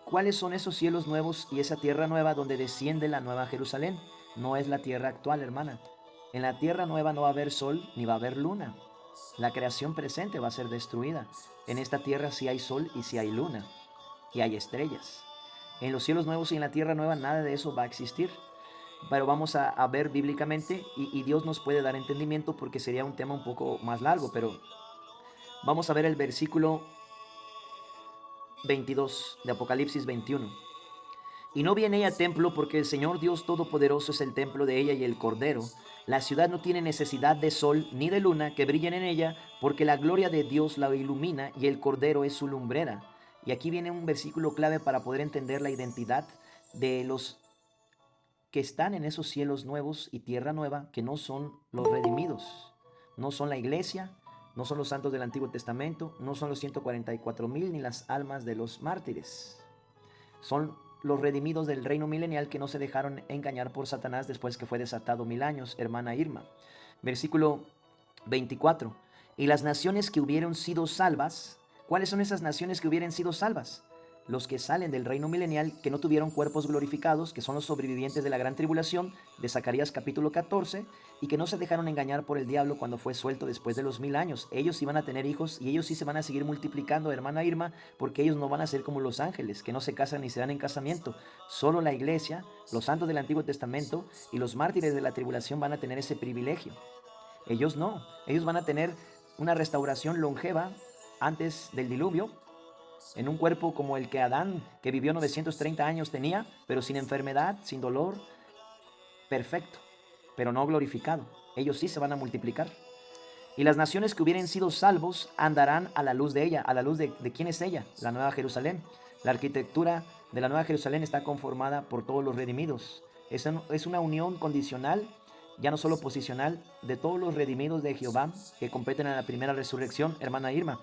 ¿cuáles son esos cielos nuevos y esa tierra nueva donde desciende la nueva Jerusalén? No es la tierra actual, hermana. En la tierra nueva no va a haber sol ni va a haber luna. La creación presente va a ser destruida. En esta tierra sí hay sol y sí hay luna. Y hay estrellas. En los cielos nuevos y en la tierra nueva nada de eso va a existir. Pero vamos a ver bíblicamente y Dios nos puede dar entendimiento porque sería un tema un poco más largo. Pero vamos a ver el versículo 22 de Apocalipsis 21. Y no vi en ella templo, porque el Señor Dios Todopoderoso es el templo de ella y el Cordero. La ciudad no tiene necesidad de sol ni de luna que brillen en ella, porque la gloria de Dios la ilumina y el Cordero es su lumbrera. Y aquí viene un versículo clave para poder entender la identidad de los que están en esos cielos nuevos y tierra nueva, que no son los redimidos, no son la iglesia, no son los santos del Antiguo Testamento, no son los 144,000 ni las almas de los mártires. Son los redimidos del reino milenial que no se dejaron engañar por Satanás después que fue desatado 1000 años, hermana Irma. Versículo 24. Y las naciones que hubieron sido salvas, ¿cuáles son esas naciones que hubieran sido salvas? Los que salen del reino milenial, que no tuvieron cuerpos glorificados, que son los sobrevivientes de la gran tribulación, de Zacarías capítulo 14, y que no se dejaron engañar por el diablo cuando fue suelto después de los 1000 años. Ellos iban a tener hijos y ellos sí se van a seguir multiplicando, hermana Irma, porque ellos no van a ser como los ángeles, que no se casan ni se dan en casamiento. Solo la iglesia, los santos del Antiguo Testamento y los mártires de la tribulación van a tener ese privilegio. Ellos no, ellos van a tener una restauración longeva antes del diluvio, en un cuerpo como el que Adán, que vivió 930 años, tenía, pero sin enfermedad, sin dolor, perfecto, pero no glorificado. Ellos sí se van a multiplicar. Y las naciones que hubieren sido salvos andarán a la luz de ella. ¿A la luz de quién es ella? La Nueva Jerusalén. La arquitectura de la Nueva Jerusalén está conformada por todos los redimidos. Es una unión condicional, ya no solo posicional, de todos los redimidos de Jehová que competen a la primera resurrección, hermana Irma.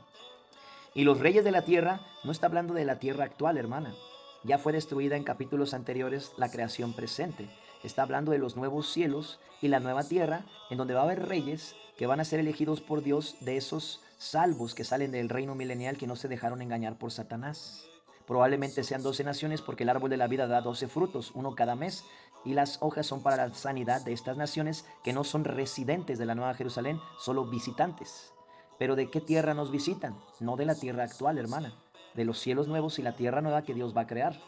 Y los reyes de la tierra, no está hablando de la tierra actual, hermana. Ya fue destruida en capítulos anteriores la creación presente. Está hablando de los nuevos cielos y la nueva tierra, en donde va a haber reyes que van a ser elegidos por Dios de esos salvos que salen del reino milenial que no se dejaron engañar por Satanás. Probablemente sean 12 naciones porque el árbol de la vida da 12 frutos, uno cada mes, y las hojas son para la sanidad de estas naciones que no son residentes de la Nueva Jerusalén, solo visitantes. Pero ¿de qué tierra nos visitan? No de la tierra actual, hermana, de los cielos nuevos y la tierra nueva que Dios va a crear.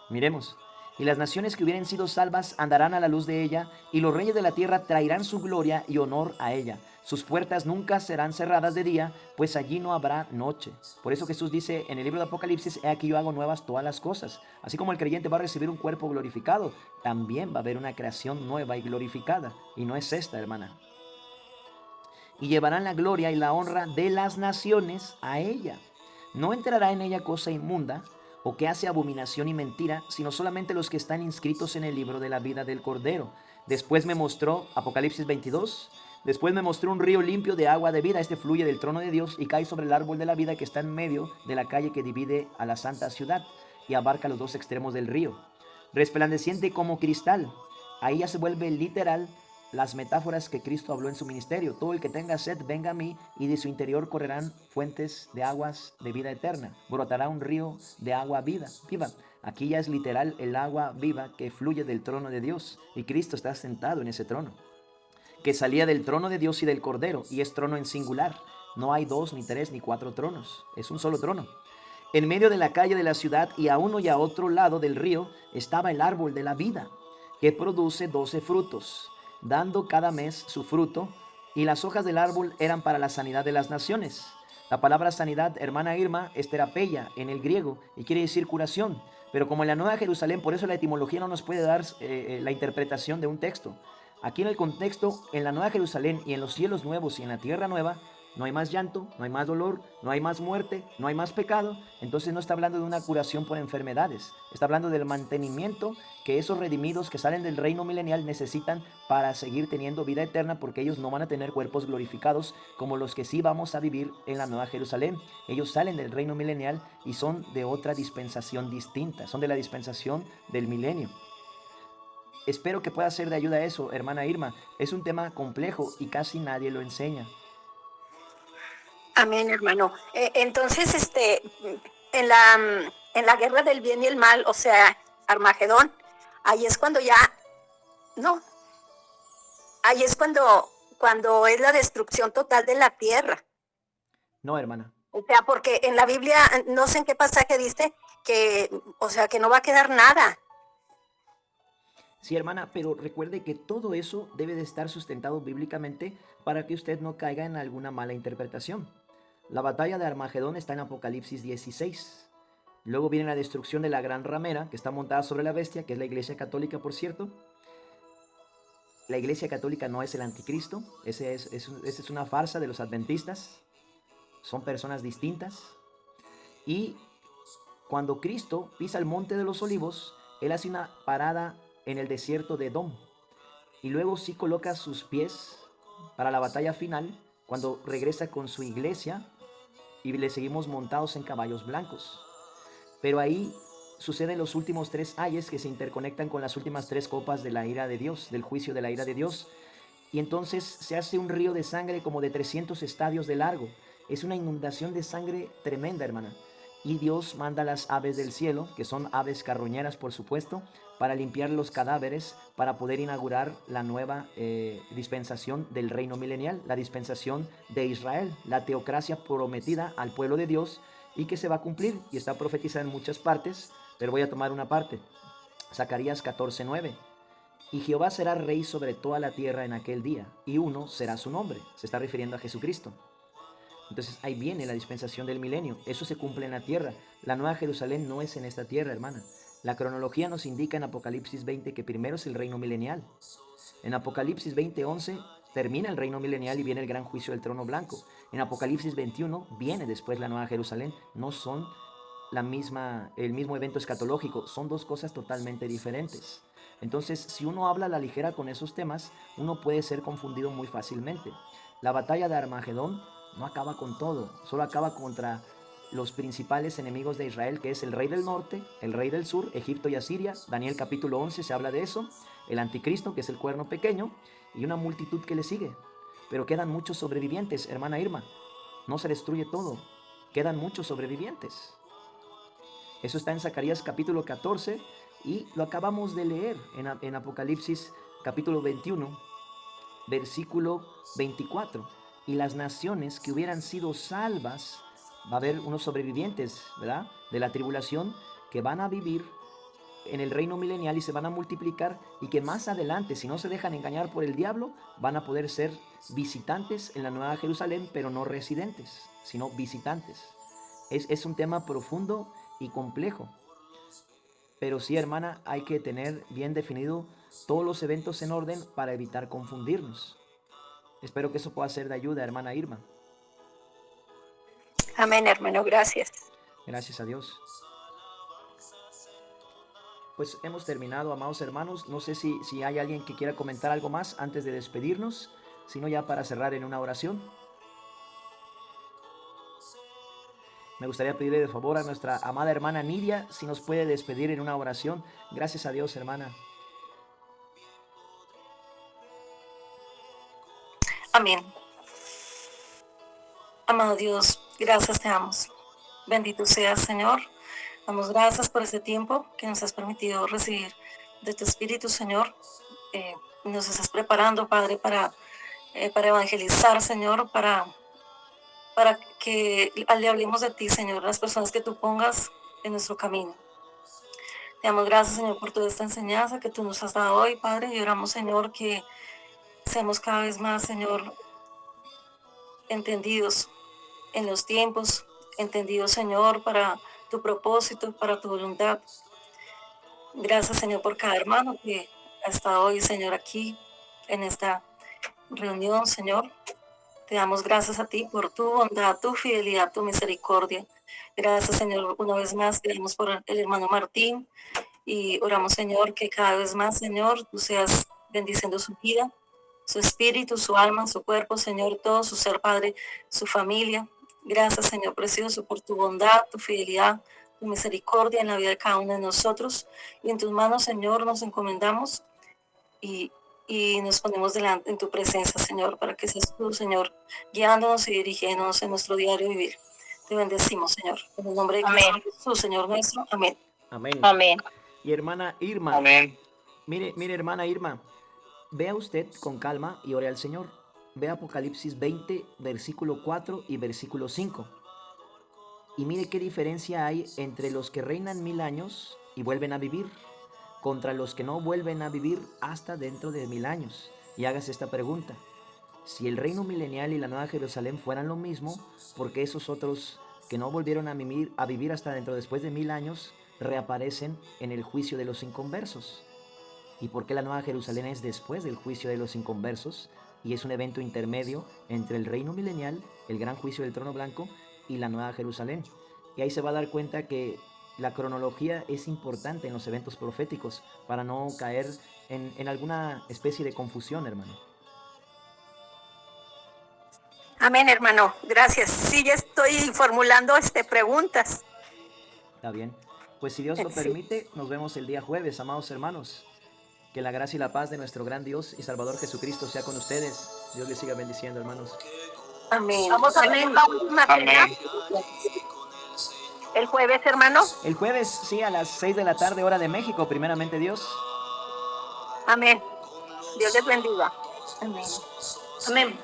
Miremos. Y las naciones que hubieren sido salvas andarán a la luz de ella, y los reyes de la tierra traerán su gloria y honor a ella. Sus puertas nunca serán cerradas de día, pues allí no habrá noche. Por eso Jesús dice en el libro de Apocalipsis: he aquí yo hago nuevas todas las cosas. Así como el creyente va a recibir un cuerpo glorificado, también va a haber una creación nueva y glorificada. Y no es esta, hermana. Y llevarán la gloria y la honra de las naciones a ella. No entrará en ella cosa inmunda, o que hace abominación y mentira, sino solamente los que están inscritos en el libro de la vida del Cordero. Después me mostró, Apocalipsis 22, después me mostró un río limpio de agua de vida. Este fluye del trono de Dios y cae sobre el árbol de la vida que está en medio de la calle que divide a la santa ciudad y abarca los dos extremos del río. Resplandeciente como cristal. Ahí ya se vuelve literal las metáforas que Cristo habló en su ministerio. Todo el que tenga sed, venga a mí, y de su interior correrán fuentes de aguas de vida eterna. Brotará un río de agua viva. Aquí ya es literal el agua viva que fluye del trono de Dios, y Cristo está sentado en ese trono, que salía del trono de Dios y del Cordero, y es trono en singular. No hay 2, ni 3, ni 4 tronos, es un solo trono. En medio de la calle de la ciudad, y a uno y a otro lado del río, estaba el árbol de la vida, que produce 12 frutos, dando cada mes su fruto, y las hojas del árbol eran para la sanidad de las naciones. La palabra sanidad, hermana Irma, es terapeia en el griego y quiere decir curación. Pero como en la Nueva Jerusalén, por eso la etimología no nos puede dar la interpretación de un texto. Aquí en el contexto, en la Nueva Jerusalén y en los cielos nuevos y en la tierra nueva, no hay más llanto, no hay más dolor, no hay más muerte, no hay más pecado. Entonces no está hablando de una curación por enfermedades. Está hablando del mantenimiento que esos redimidos que salen del reino milenial necesitan para seguir teniendo vida eterna, porque ellos no van a tener cuerpos glorificados como los que sí vamos a vivir en la Nueva Jerusalén. Ellos salen del reino milenial y son de otra dispensación distinta. Son de la dispensación del milenio. Espero que pueda ser de ayuda a eso, hermana Irma. Es un tema complejo y casi nadie lo enseña. Amén, hermano. Entonces, en la guerra del bien y el mal, o sea, Armagedón, ahí es cuando ya, no, ahí es cuando es la destrucción total de la tierra. No, hermana. O sea, porque en la Biblia, no sé en qué pasaje dice que, o sea, que no va a quedar nada. Sí, hermana, pero recuerde que todo eso debe de estar sustentado bíblicamente para que usted no caiga en alguna mala interpretación. La batalla de Armagedón está en Apocalipsis 16. Luego viene la destrucción de la gran ramera, que está montada sobre la bestia, que es la Iglesia Católica, por cierto. La Iglesia Católica no es el anticristo, esa es una farsa de los adventistas. Son personas distintas. Y cuando Cristo pisa el monte de los olivos, Él hace una parada en el desierto de Edom. Y luego sí coloca sus pies para la batalla final, cuando regresa con su iglesia y le seguimos montados en caballos blancos. Pero ahí suceden los últimos 3 ayes que se interconectan con las últimas 3 copas de la ira de Dios, del juicio de la ira de Dios. Y entonces se hace un río de sangre como de 300 estadios de largo. Es una inundación de sangre tremenda, hermana. Y Dios manda las aves del cielo, que son aves carroñeras, por supuesto, para limpiar los cadáveres, para poder inaugurar la nueva dispensación del reino milenial, la dispensación de Israel, la teocracia prometida al pueblo de Dios y que se va a cumplir y está profetizada en muchas partes, pero voy a tomar una parte. Zacarías 14:9. Y Jehová será rey sobre toda la tierra en aquel día, y uno será su nombre. Se está refiriendo a Jesucristo. Entonces ahí viene la dispensación del milenio. Eso se cumple en la tierra. La Nueva Jerusalén no es en esta tierra, hermana. La cronología nos indica en Apocalipsis 20 que primero es el reino milenial. En Apocalipsis 20:11 termina el reino milenial y viene el gran juicio del trono blanco. En Apocalipsis 21 viene después la Nueva Jerusalén. No son el mismo evento escatológico. Son 2 cosas totalmente diferentes. Entonces, si uno habla a la ligera con esos temas, uno puede ser confundido muy fácilmente. La batalla de Armagedón no acaba con todo, solo acaba contra los principales enemigos de Israel, que es el rey del norte, el rey del sur, Egipto y Asiria. Daniel capítulo 11 se habla de eso, el anticristo, que es el cuerno pequeño, y una multitud que le sigue. Pero quedan muchos sobrevivientes, hermana Irma. no se destruye todo, quedan muchos sobrevivientes. Eso está en Zacarías capítulo 14 y lo acabamos de leer en Apocalipsis capítulo 21, versículo 24. Y las naciones que hubieran sido salvas, va a haber unos sobrevivientes, ¿verdad?, de la tribulación, que van a vivir en el reino milenial y se van a multiplicar, y que más adelante, si no se dejan engañar por el diablo, van a poder ser visitantes en la Nueva Jerusalén, pero no residentes, sino visitantes. Es un tema profundo y complejo, pero sí, hermana, hay que tener bien definido todos los eventos en orden para evitar confundirnos. Espero que eso pueda ser de ayuda, hermana Irma. Amén, hermano, gracias. Gracias a Dios. Pues hemos terminado, amados hermanos. No sé si hay alguien que quiera comentar algo más antes de despedirnos, sino ya para cerrar en una oración. Me gustaría pedirle de favor a nuestra amada hermana Nidia si nos puede despedir en una oración. Gracias a Dios, hermana. Amén. Amado Dios, gracias te damos. Bendito seas, Señor. Damos gracias por este tiempo que nos has permitido recibir de tu Espíritu, Señor. Nos estás preparando, Padre, para evangelizar, Señor, para que le hablemos de ti, Señor, las personas que tú pongas en nuestro camino. Te damos gracias, Señor, por toda esta enseñanza que tú nos has dado hoy, Padre, y oramos, Señor, que seamos cada vez más, Señor, entendidos en los tiempos, entendidos, Señor, para tu propósito, para tu voluntad. Gracias, Señor, por cada hermano que ha estado hoy, Señor, aquí en esta reunión, Señor. Te damos gracias a ti por tu bondad, tu fidelidad, tu misericordia. Gracias, Señor, una vez más te damos por el hermano Martín y oramos, Señor, que cada vez más, Señor, tú seas bendiciendo su vida, su espíritu, su alma, su cuerpo, Señor, todo su ser, Padre, su familia. Gracias, Señor precioso, por tu bondad, tu fidelidad, tu misericordia en la vida de cada uno de nosotros. Y en tus manos, Señor, nos encomendamos y nos ponemos delante en tu presencia, Señor, para que seas tú, Señor, guiándonos y dirigiéndonos en nuestro diario vivir. Te bendecimos, Señor. En el nombre de Jesús, Señor nuestro. Amén. Amén. Amén. Y hermana Irma, Amén. mire, hermana Irma, vea usted con calma y ore al Señor. Ve Apocalipsis 20, versículo 4 y versículo 5. Y mire qué diferencia hay entre los que reinan 1000 años y vuelven a vivir, contra los que no vuelven a vivir hasta dentro de 1000 años. Y hágase esta pregunta: si el reino milenial y la Nueva Jerusalén fueran lo mismo, ¿por qué esos otros que no volvieron a vivir hasta dentro después de 1000 años reaparecen en el juicio de los inconversos? ¿Y por qué la Nueva Jerusalén es después del juicio de los inconversos y es un evento intermedio entre el reino milenial, el gran juicio del trono blanco, y la Nueva Jerusalén? Y ahí se va a dar cuenta que la cronología es importante en los eventos proféticos para no caer en alguna especie de confusión, hermano. Amén, hermano, gracias. Sí, ya estoy formulando preguntas. Está bien. Pues si Dios lo Sí. permite, nos vemos el día jueves, amados hermanos. Que la gracia y la paz de nuestro gran Dios y Salvador Jesucristo sea con ustedes. Dios les siga bendiciendo, hermanos. Amén. Vamos a tener la última cena Amén. el jueves, hermano. El jueves, sí, a las 6 de la tarde, hora de México, primeramente Dios. Amén. Dios les bendiga. Amén. Amén.